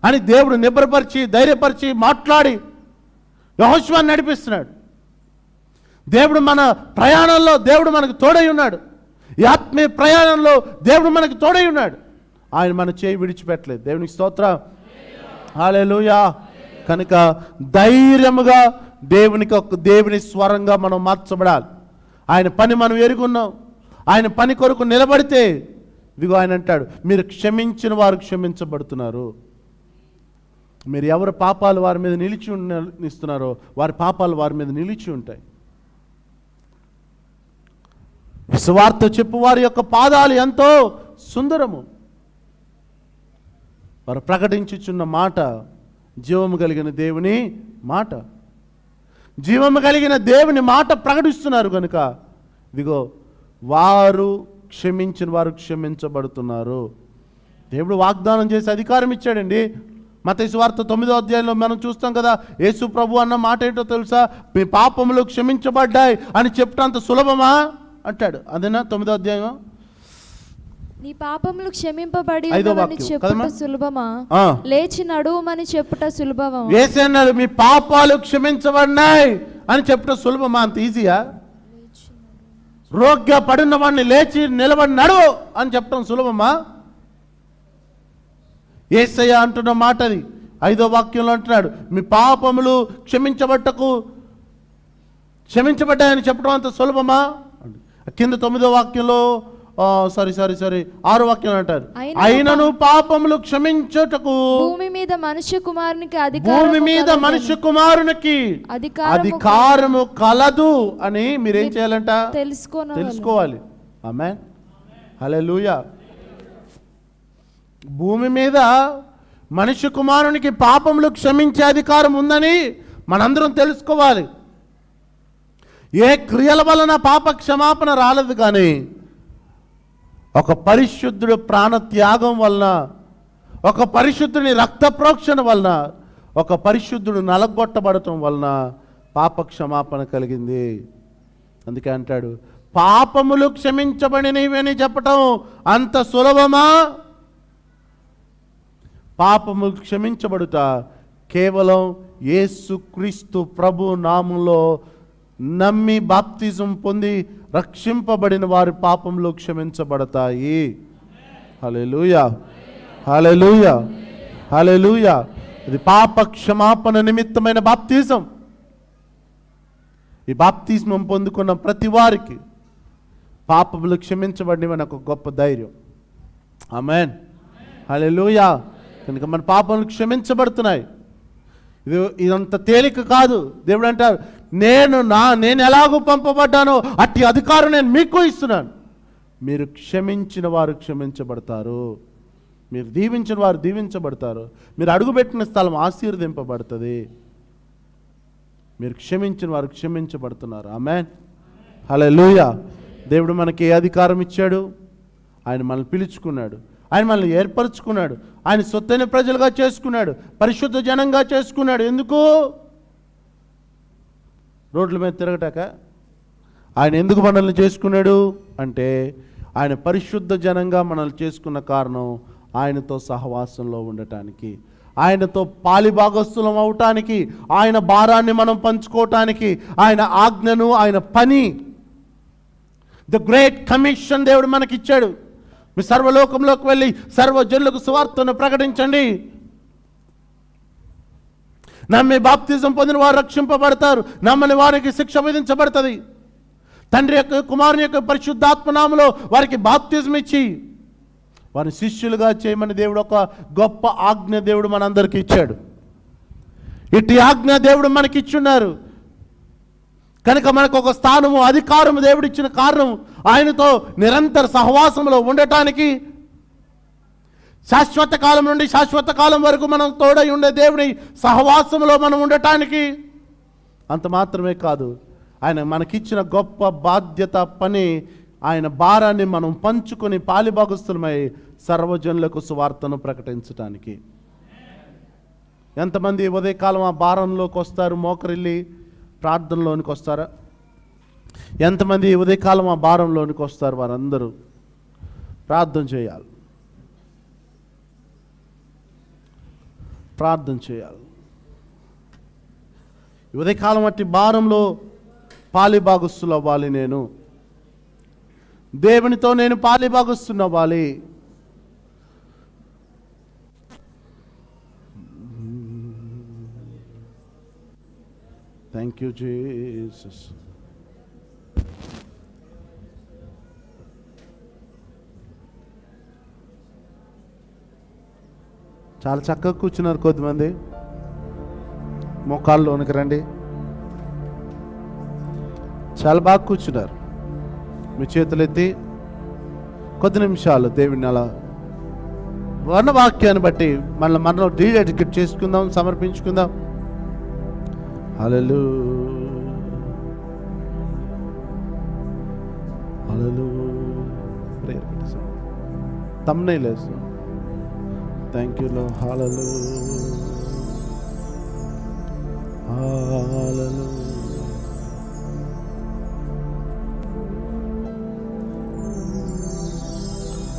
అని దేవుడు నిబ్రపరిచి, ధైర్యపరిచి, మాట్లాడి యెహోషువని నడిపిస్తున్నాడు. దేవుడు మన ప్రయాణంలో దేవుడు మనకు తోడై ఉన్నాడు. ఈ ఆత్మీయ ప్రయాణంలో దేవుడు మనకు తోడై ఉన్నాడు. ఆయన మన చేయి విడిచిపెట్టలేదు. దేవునికి స్తోత్రం, హల్లెలూయా. కనుక ధైర్యముగా దేవుని స్వరంగా మనం మార్చబడాలి. ఆయన పని మనం ఎరుగున్నాం. ఆయన పని కొరకు నిలబడితే ఇదిగో ఆయన అంటాడు, మీరు క్షమించిన వారు క్షమించబడుతున్నారు. మీరు ఎవరి పాపాలు వారి మీద నిలిచి ఇస్తున్నారో వారి పాపాలు వారి మీద నిలిచి ఉంటాయి. సువార్త చెప్పు వారి యొక్క పాదాలు ఎంతో సుందరము. వారు ప్రకటించుచున్న మాట జీవము కలిగిన దేవుని మాట. జీవము కలిగిన దేవుని మాట ప్రకటిస్తున్నారు కనుక ఇదిగో వారు క్షమించిన వారు క్షమించబడుతున్నారు. దేవుడు వాగ్దానం చేసి అధికారం ఇచ్చాడండి. మత్తయి సువార్త 9వ అధ్యాయంలో మనం చూస్తాం కదా, యేసు ప్రభు అన్న మాట ఏంటో తెలుసా? మీ పాపములు క్షమించబడ్డాయి అని చెప్పటంత సులభమా అంటాడు. అదేనా 9వ అధ్యాయం? నీ పాపములు క్షమింపబడి ఐదో ఉన్నవని వాక్యం చెప్పుట కదమ్మా? సులభమా, లేచి నడువుమని చెప్పుట సులభమా? యేసు అన్నాడు, మీ పాపాలు క్షమించబడినాయి అని చెప్పటం సులభమా? అంత ఈజీయా? రోగ్గా పడిన వాడిని లేచి నిలబడి నడువు అని చెప్పటం సులభమా? యేసయ్య అంటున్న మాట అది 5వ వాక్యంలో అంటున్నాడు, మీ పాపములు క్షమించబడ్డాయని చెప్పడం అంత సులభమా? కింద 9వ వాక్యంలో 6వ వాక్యం అంటారు, అయినను పాపములు క్షమించుటకు భూమి మీద మనుష్య కుమారునికి అధికారము కలదు అని మీరేం చేయాలంట? తెలుసుకోవాలి. ఆమేన్, హల్లెలూయా. భూమి మీద మనుష్య కుమారునికి పాపములు క్షమించే అధికారం ఉందని మనందరం తెలుసుకోవాలి. ఏ క్రియల వలన పాప క్షమాపణ రాలేదు, కానీ ఒక పరిశుద్ధుడు ప్రాణ త్యాగం వలన, ఒక పరిశుద్ధుని రక్త ప్రోక్షణ వలన, ఒక పరిశుద్ధుడు నలగొట్టబడటం వలన పాప క్షమాపణ కలిగింది. అందుకే అంటాడు, పాపములు క్షమించబడినవని చెప్పటం అంత సులభమా? పాపములు క్షమించబడుట కేవలం యేసుక్రీస్తు ప్రభు నామములో నమ్మి బాప్తిజం పొంది రక్షింపబడిన వారి పాపములు క్షమించబడతాయి. హల్లెలూయా, హల్లెలూయా, హల్లెలూయా. ఇది పాప క్షమాపణ నిమిత్తమైన బాప్తిజం. ఈ బాప్తిజం పొందుకున్న ప్రతి వారికి పాపములు క్షమించబడినవని ఒక గొప్ప ధైర్యం. ఆమేన్, హల్లెలూయా. కనుక మన పాపములు క్షమించబడుతున్నాయి. ఇదంత తేలిక కాదు. దేవుడు అంటారు, నేను ఎలాగో పంపబడ్డానో అట్టి అధికారం నేను మీకు ఇస్తున్నాను. మీరు క్షమించిన వారు క్షమించబడతారు, మీరు దీవించిన వారు దీవించబడతారు, మీరు అడుగుపెట్టిన స్థలం ఆశీర్వదింపబడుతుంది. మీరు క్షమించిన వారు క్షమించబడుతున్నారు. ఆమేన్, హల్లెలూయా. దేవుడు మనకి ఏ అధికారం ఇచ్చాడు? ఆయన మనల్ని పిలుచుకున్నాడు, ఆయన మనల్ని ఏర్పరచుకున్నాడు, ఆయన సొత్తైన ప్రజలుగా చేసుకున్నాడు, పరిశుద్ధ జనంగా చేసుకున్నాడు. ఎందుకు? రోడ్ల మీద తిరగటాక? ఆయన ఎందుకు మనల్ని చేసుకున్నాడు అంటే, ఆయన పరిశుద్ధ జనంగా మనల్ని చేసుకున్న కారణం ఆయనతో సహవాసంలో ఉండటానికి, ఆయనతో పాలిభాగస్తులం అవటానికి, ఆయన భారాన్ని మనం పంచుకోవటానికి, ఆయన ఆజ్ఞను, ఆయన పని, ద గ్రేట్ కమిషన్ దేవుడు మనకిచ్చాడు. మీ సర్వలోకంలోకి వెళ్ళి సర్వజనులకు సువార్తను ప్రకటించండి. నమ్మి బాప్తిజం పొందిన వారు రక్షింపబడతారు, నమ్మని వారికి శిక్ష విధించబడుతుంది. తండ్రి యొక్క కుమారుని యొక్క పరిశుద్ధాత్మ నామములో వారికి బాప్తిజం ఇచ్చి వారిని శిష్యులుగా చేయమని దేవుడు ఒక గొప్ప ఆజ్ఞ దేవుడు మనందరికీ ఇచ్చాడు. ఇట్టి ఆజ్ఞ దేవుడు మనకిచ్చున్నారు కనుక మనకు ఒక స్థానము, అధికారము దేవుడు ఇచ్చిన కారణం ఆయనతో నిరంతర సహవాసంలో ఉండటానికి, శాశ్వత కాలం నుండి శాశ్వత కాలం వరకు మనం తోడై ఉండే దేవుని సహవాసంలో మనం ఉండటానికి. అంత మాత్రమే కాదు, ఆయన మనకిచ్చిన గొప్ప బాధ్యత, పని, ఆయన భారాన్ని మనం పంచుకొని పాలిభాగస్తులమై సర్వజనులకు సువార్తను ప్రకటించటానికి. ఎంతమంది ఉదయకాలం ఆ భారంలోకి వస్తారు? మోకరిల్లి ప్రార్థనలోనికి వస్తారా? ఎంతమంది ఉదయకాలం ఆ భారంలోనికి వస్తారు? వారందరూ ప్రార్థన చేయాలి, ప్రార్థన చేయాలి. ఉదయకాలం అట్టి భారంలో పాలిభాగస్తులు అవ్వాలి. నేను దేవునితో నేను పాలిభాగస్తులు అవ్వాలి. Thank you Jesus. చాలా చక్కగా కూర్చున్నారు కొద్దిమంది. మోకాళ్ళలోనికి రండి. చాలా బాగా కూర్చున్నారు. మీ చేతులు ఎత్తి కొద్ది నిమిషాలు దేవుని అలా వర్ణవాక్యాన్ని బట్టి మనలో డీడెడికేట్ చేసుకుందాం, సమర్పించుకుందాం. Hallelujah, hallelujah. ప్రేయర్ పెట్టేసాం, థంబ్నెయిల్ వేస్తాం. Thank you Lord. Hallelujah, hallelujah.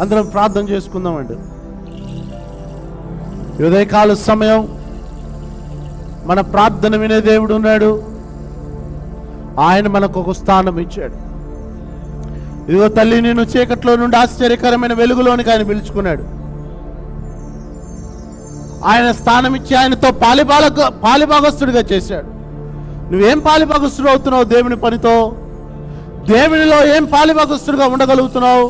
అందరం ప్రార్థన చేసుకుందామండి. ఉదయకాల సమయం మన ప్రార్థన వినే దేవుడు ఉన్నాడు. ఆయన మనకు ఒక స్థానం ఇచ్చాడు. ఇదిగో తల్లి, నేను చీకట్లో నుండి ఆశ్చర్యకరమైన వెలుగులోనికి ఆయన పిలుచుకున్నాడు. ఆయన స్థానం ఇచ్చి ఆయనతో పాలిభాగస్తుడిగా చేశాడు. నువ్వేం పాలిభాగస్తుడు అవుతున్నావు? దేవుని పనితో, దేవునిలో ఏం పాలిభాగస్తుడిగా ఉండగలుగుతున్నావు?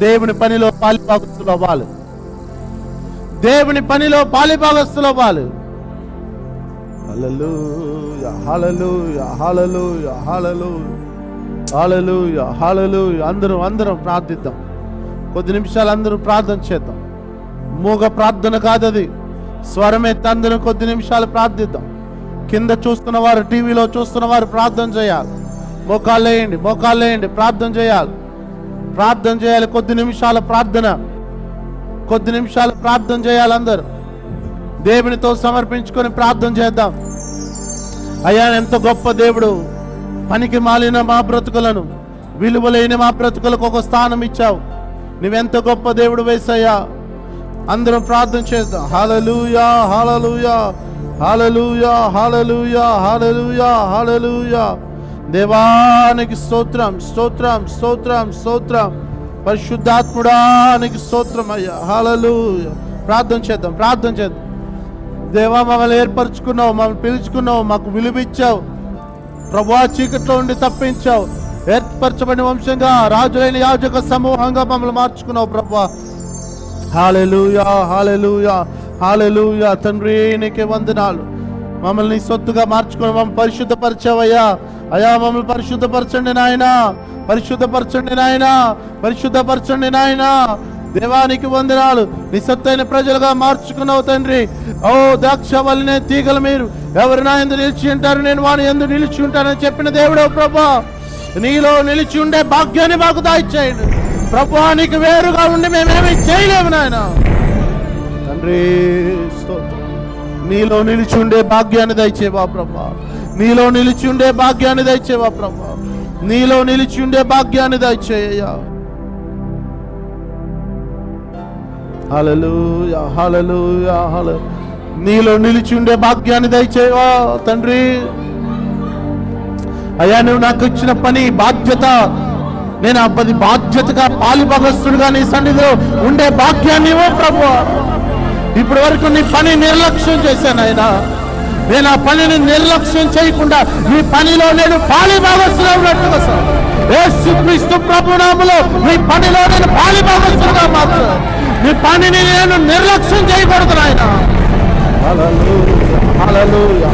దేవుని పనిలో పాలిభాగస్తులు అవ్వాలి. దేవుని పనిలో పాలిభాగస్తులు అవ్వాలి. హల్లెలూయా, hallelujah, hallelujah, hallelujah, hallelujah, hallelujah. అందరం ప్రార్థిద్దాం. కొద్ది నిమిషాలు అందరూ ప్రార్థన చేద్దాం. మూగ ప్రార్థన కాదది, స్వరమెత్తి అందరం కొద్ది నిమిషాలు ప్రార్థిద్దాం. కింద చూస్తున్న వారు, టీవీలో చూస్తున్న వారు ప్రార్థన చేయాలి. మోకాళ్ళు వేయండి, ప్రార్థన చేయాలి. కొద్ది నిమిషాల ప్రార్థన చేయాలి. అందరూ దేవునితో సమర్పించుకొని ప్రార్థన చేద్దాం. అయ్యా, ఎంత గొప్ప దేవుడు! పనికి మాలిన మా బ్రతుకులను, విలువలేని మా బ్రతుకులకు ఒక స్థానం ఇచ్చావు. నువ్వెంత గొప్ప దేవుడు యేసయ్యా. అందరం ప్రార్థన చేద్దాం. హల్లెలూయా, హల్లెలూయా, హల్లెలూయా, హల్లెలూయా, హల్లెలూయా, హల్లెలూయా. దేవానికి స్తోత్రం, స్తోత్రం, స్తోత్రం, స్తోత్రం. పరిశుద్ధాత్ముడానికి స్తోత్రం అయ్యా. హల్లెలూయా. ప్రార్థన చేద్దాం. దేవా, మమ్మల్ని ఏర్పరచుకున్నావు, మమ్మల్ని పిలుచుకున్నావు, మాకు విలువిచ్చావు ప్రభువా. చీకట్లో ఉండి తప్పించావు, ఏర్పరచబడిన వంశంగా, రాజులైన యాజక సమూహంగా మమ్మల్ని మార్చుకున్నావు ప్రభువా. హల్లెలూయా, హల్లెలూయా. హల్లెలూయా. తండ్రి నీకే వందనాలు. మమ్మల్ని సొత్తుగా మార్చుకొని మమ్మల్ని పరిశుద్ధపరచావయ్యా. అయ్యా మమ్మల్ని పరిశుద్ధపరచండి నాయనా, పరిశుద్ధపరచండి నాయనా, పరిశుద్ధపరచండి నాయనా. దేవానికి వందనాలు. నీ సొత్తైన ప్రజలుగా మార్చుకున్నావు తండ్రి. ఓ ద్రాక్షవల్లినే తీగలు మీరు ఎవరు నా యందు నిలిచి ఉంటారు, నేను వాని యందు నిలిచి ఉంటానని చెప్పిన దేవుడవు ప్రభా, నీలో నిలిచి ఉండే భాగ్యాన్ని మాకు దయచేయండి ప్రభా. నీకు వేరుగా ఉండి మేమేమీ చేయలేము నాయన తండ్రి. నీలో నిలిచి ఉండే భాగ్యాన్ని దయచేవా ప్రభా, నీలో నిలిచి ఉండే భాగ్యాన్ని దయచేవా ప్రభా, నీలో నిలిచి ఉండే భాగ్యాన్ని దయచేయ్యా. హల్లెలూయా, హల్లెలూయా, హల్లెలూయా. నీలో నిలిచి ఉండే భాగ్యాన్ని దయచేవా తండ్రి. అయ్యా నువ్వు నాకు ఇచ్చిన పని బాధ్యత, నేను ఆ పది బాధ్యతగా పాలిభాగస్తుడుగా నీ సన్నిధిలో ఉండే భాగ్యాన్ని ఇవ్వు ప్రభువా. ఇప్పటి వరకు నీ పని నిర్లక్ష్యం చేశాను ఆయన, నేను ఆ పనిని నిర్లక్ష్యం చేయకుండా నీ పనిలో నేను పాలిభాగస్తుగా ఉన్నట్టుగా సార్ యేసుక్రీస్తు ప్రభునామములో నీ పనిలో నేను పాలిభాగస్తుగా మాత్రం నీ పనిని నేను నిర్లక్ష్యం చేయకూడదు నాయన. హల్లెలూయా, హల్లెలూయా,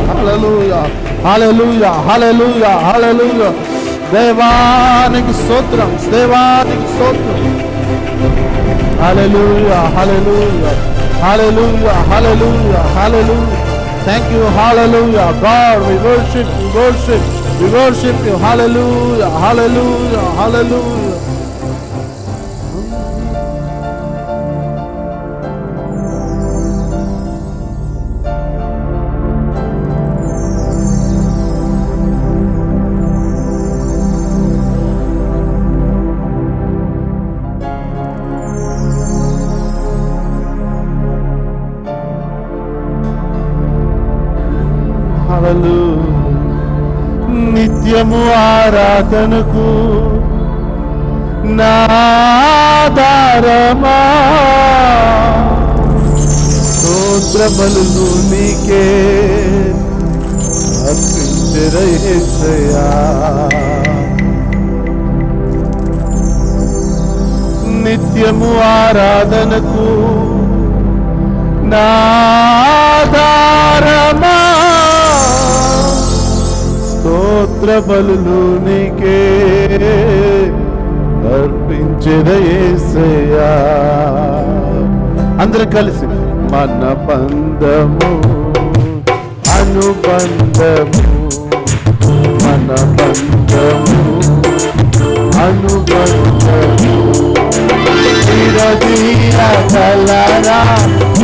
హల్లెలూయా, హల్లెలూయా, హల్లెలూయా, హల్లెలూయా. దేవానికి స్తోత్రం, దేవానికి స్తోత్రం. హల్లెలూయా, hallelujah, hallelujah, hallelujah, hallelujah. Thank you, hallelujah. God, we worship you, we worship you. Hallelujah, hallelujah, hallelujah. నిత్యము ఆరాధనకు నాదారమా స్తోత్ర బలులు నీకే అర్పించరయ్యా. నిత్యము ఆరాధనకు నాదారమా స్తోత్ర బలులు నీకే అర్పించెదయేసయ్యా. అందరూ కలిసి మన బంధము అనుబంధము, మన బంధము అనుబంధము విడదీయగలరా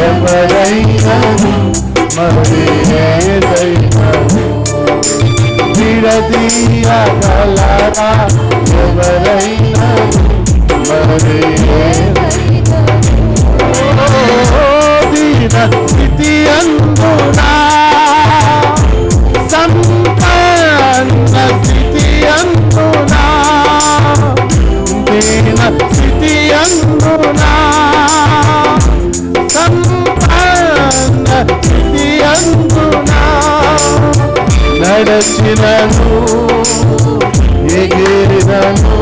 ఎవరైనను మరి ఏదైనను, విడదీయగలరా ఎవరైనను మరి దీన స్థితి అందునా సంపన్న స్థితి అందునా, దీన స్థితి అందునా సంపన్న స్థితి అందునా, నడచినను ఎగిరినను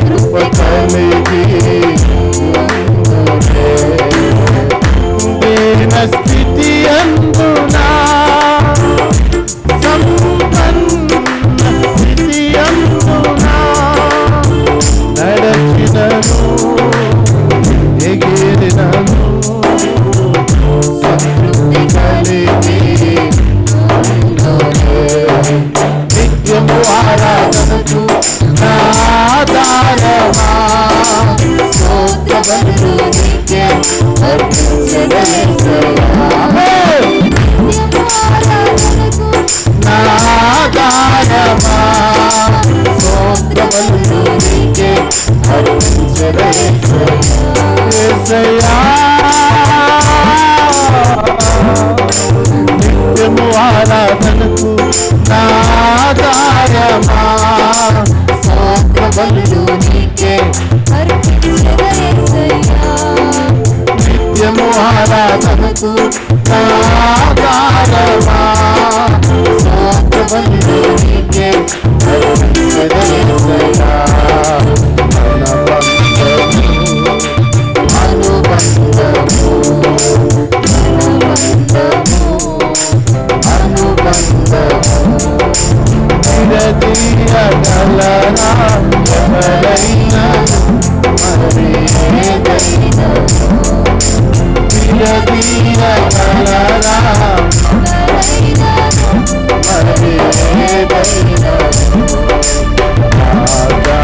కృప కలిగి దీన స్థితి అందునా సంపన్న స్థితి అందునా, నడచినను ఎగిరినను సంతృప్తి కలిగి నిత్యము ఆరాధనకు నాదారమా స్తోత్ర బలులు నీకే నాదారమా స్తోత్ర బలులు నీకే యేసయ్యా. నిత్యము ఆరాధనకు నాదారమా స్తోత్ర బలులు నీకే నిత్యము ఆరాధనకు నాదారమా స్తోత్ర బలులు నీకే యేసయ్యా. అనుబంధము విడదీయగలరా ఎవరైనా మరి ఏదైనా విడదీయగలరా మరి ఏదైనా రాజా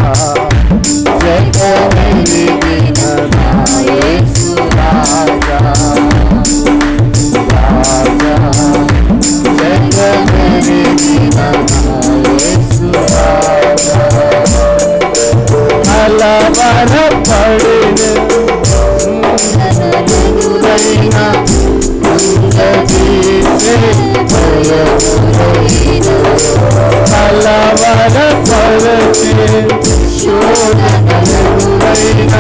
జగమెరిగిన నా యేసు రాజా రాజా జగమెరిగిన నా యేసు రాజా కలవరపడిన దురైనా అందదీసే భయమురైన కలవరపడిన శోధనలురైన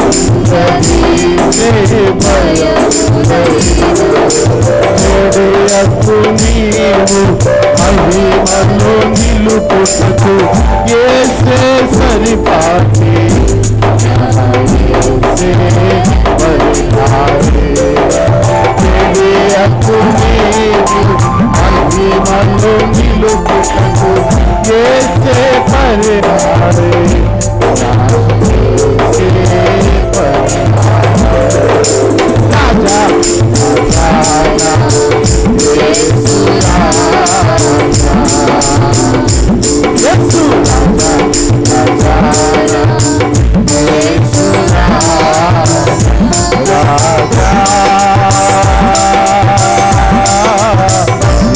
అందదీసే భయమురైన చెడియకు నీవు మహిమలో నిలుపుటకు యేసే సరిపాటి యేసే పరిహారే చెడియకు నీవు మహిమలో నిలుపుటకు యేసే పరిహారే యేసే పరిహారే రాజా రాజా యేసు రాజా యేసు రాజా రాజా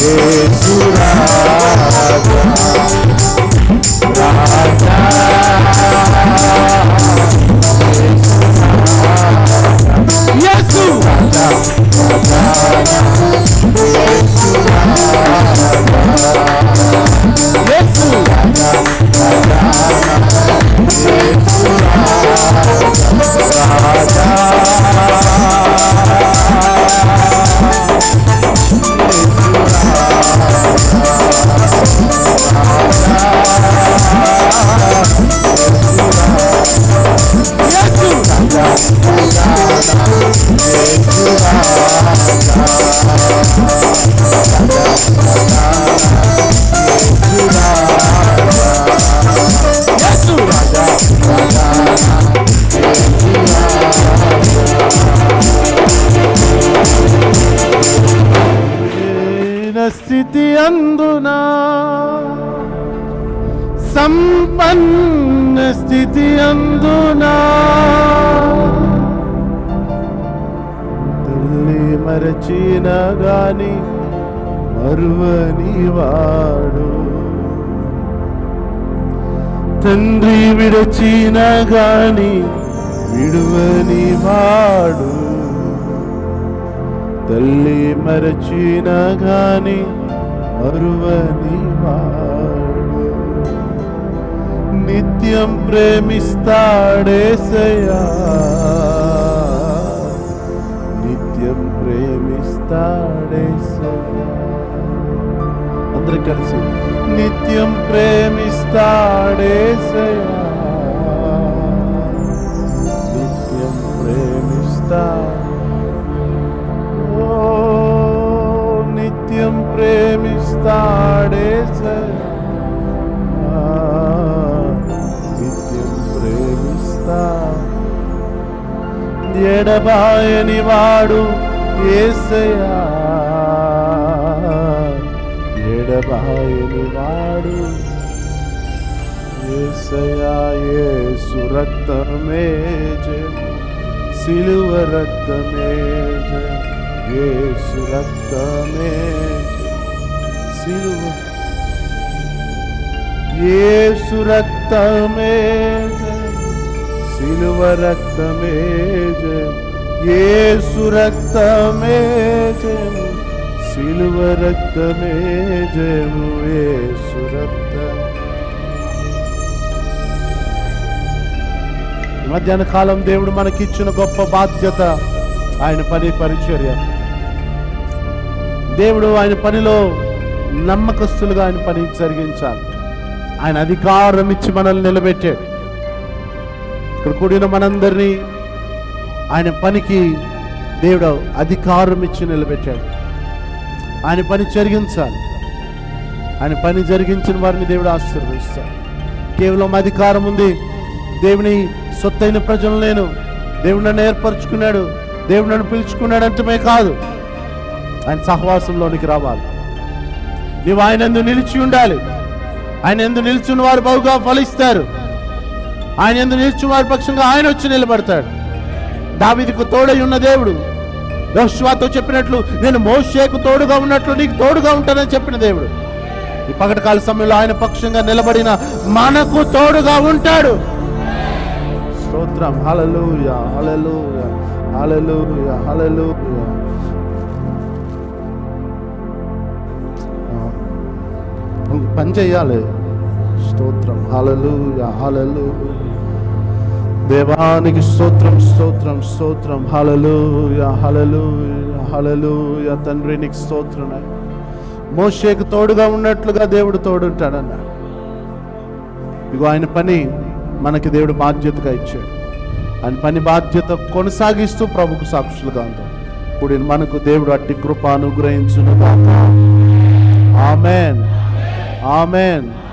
యేసు రాజా యేసు రాజా యేసు రాజా స్థితి అందునా సంపన్న స్థితి అందునా తల్లి మరచిన గాని మరువని వాడు తండ్రి విడచిన గాని విడువని వాడు తల్లి మరచిన గాని మరువని వాడు నిత్యం ప్రేమిస్తాడేసయ్యా నిత్యం ప్రేమిస్తాడేసయ్యా అందరూ కలిసి నిత్యం ప్రేమిస్తాడేసయ్యా నిత్యం ప్రేమిస్తా నిత్యం ప్రేమిస్తాడేసయ్యా నిత్యం ప్రేమిస్తా ఎడబాయని వాడు యేసయ్యా ఎడబాయని వాడు యేసయ్యా యేసు రక్తమే జయం సిలువ రక్తమే జయం యేసు రక్తమే సిలువ యేసు రక్తమే సిలువ రక్తమే యేసు రక్తమే సిలువ రక్తమే జయము యేసు రక్తం. మధ్యాహ్న కాలం దేవుడు మనకిచ్చిన గొప్ప బాధ్యత ఆయన పని పరిచర్య. దేవుడు ఆయన పనిలో నమ్మకస్తులుగా ఆయన పని జరిగించాలి. ఆయన అధికారం ఇచ్చి మనల్ని నిలబెట్టాడు. ఇక్కడ కూడిన మనందరినీ ఆయన పనికి దేవుడు అధికారం ఇచ్చి నిలబెట్టాడు. ఆయన పని జరిగించాలి. ఆయన పని జరిగించిన వారిని దేవుడు ఆశీర్వదిస్తాడు. కేవలం అధికారం ఉంది, దేవుని సొత్తైన ప్రజలు నేను, దేవుడు నన్ను ఏర్పరచుకున్నాడు, దేవుడు నన్ను పిలుచుకున్నాడు అంటమే కాదు, ఆయన సహవాసంలోనికి రావాలి. నీవు ఆయన యందు నిలిచి ఉండాలి. ఆయన యందు నిలిచిన వారు బహుగా ఫలిస్తారు. ఆయన యందు నిలిచిన వారి పక్షంగా ఆయన వచ్చి నిలబడతాడు. దావీదుకు తోడై ఉన్న దేవుడు యెహోషువతో చెప్పినట్లు, నేను మోషేకు తోడుగా ఉన్నట్లు నీకు తోడుగా ఉంటానని చెప్పిన దేవుడు ఈ పగటికాల సమయంలో ఆయన పక్షంగా నిలబడిన మనకు తోడుగా ఉంటాడు. స్తోత్రం. హల్లెలూయా, హల్లెలూయా, హల్లెలూయా, హల్లెలూయా. పని చేయాలి. స్తోత్రం. హల్లెలూయా, హల్లెలూయా. దేవానికి స్తోత్రం, స్తోత్రం, స్తోత్రం. హల్లెలూయా, హల్లెలూయా, హల్లెలూయా. తండ్రి నీకు స్తోత్రం. మోషేకు తోడుగా ఉన్నట్లుగా దేవుడు తోడుంటాడన్న. ఇగో ఆయన పని మనకి దేవుడు బాధ్యతగా ఇచ్చాడు. ఆయన పని బాధ్యత కొనసాగిస్తూ ప్రభుకు సాక్షులుగా ఉంటాం. ఇప్పుడు మనకు దేవుడు అట్టి కృప అనుగ్రహించును గాక. ఆమేన్, ఆమేన్.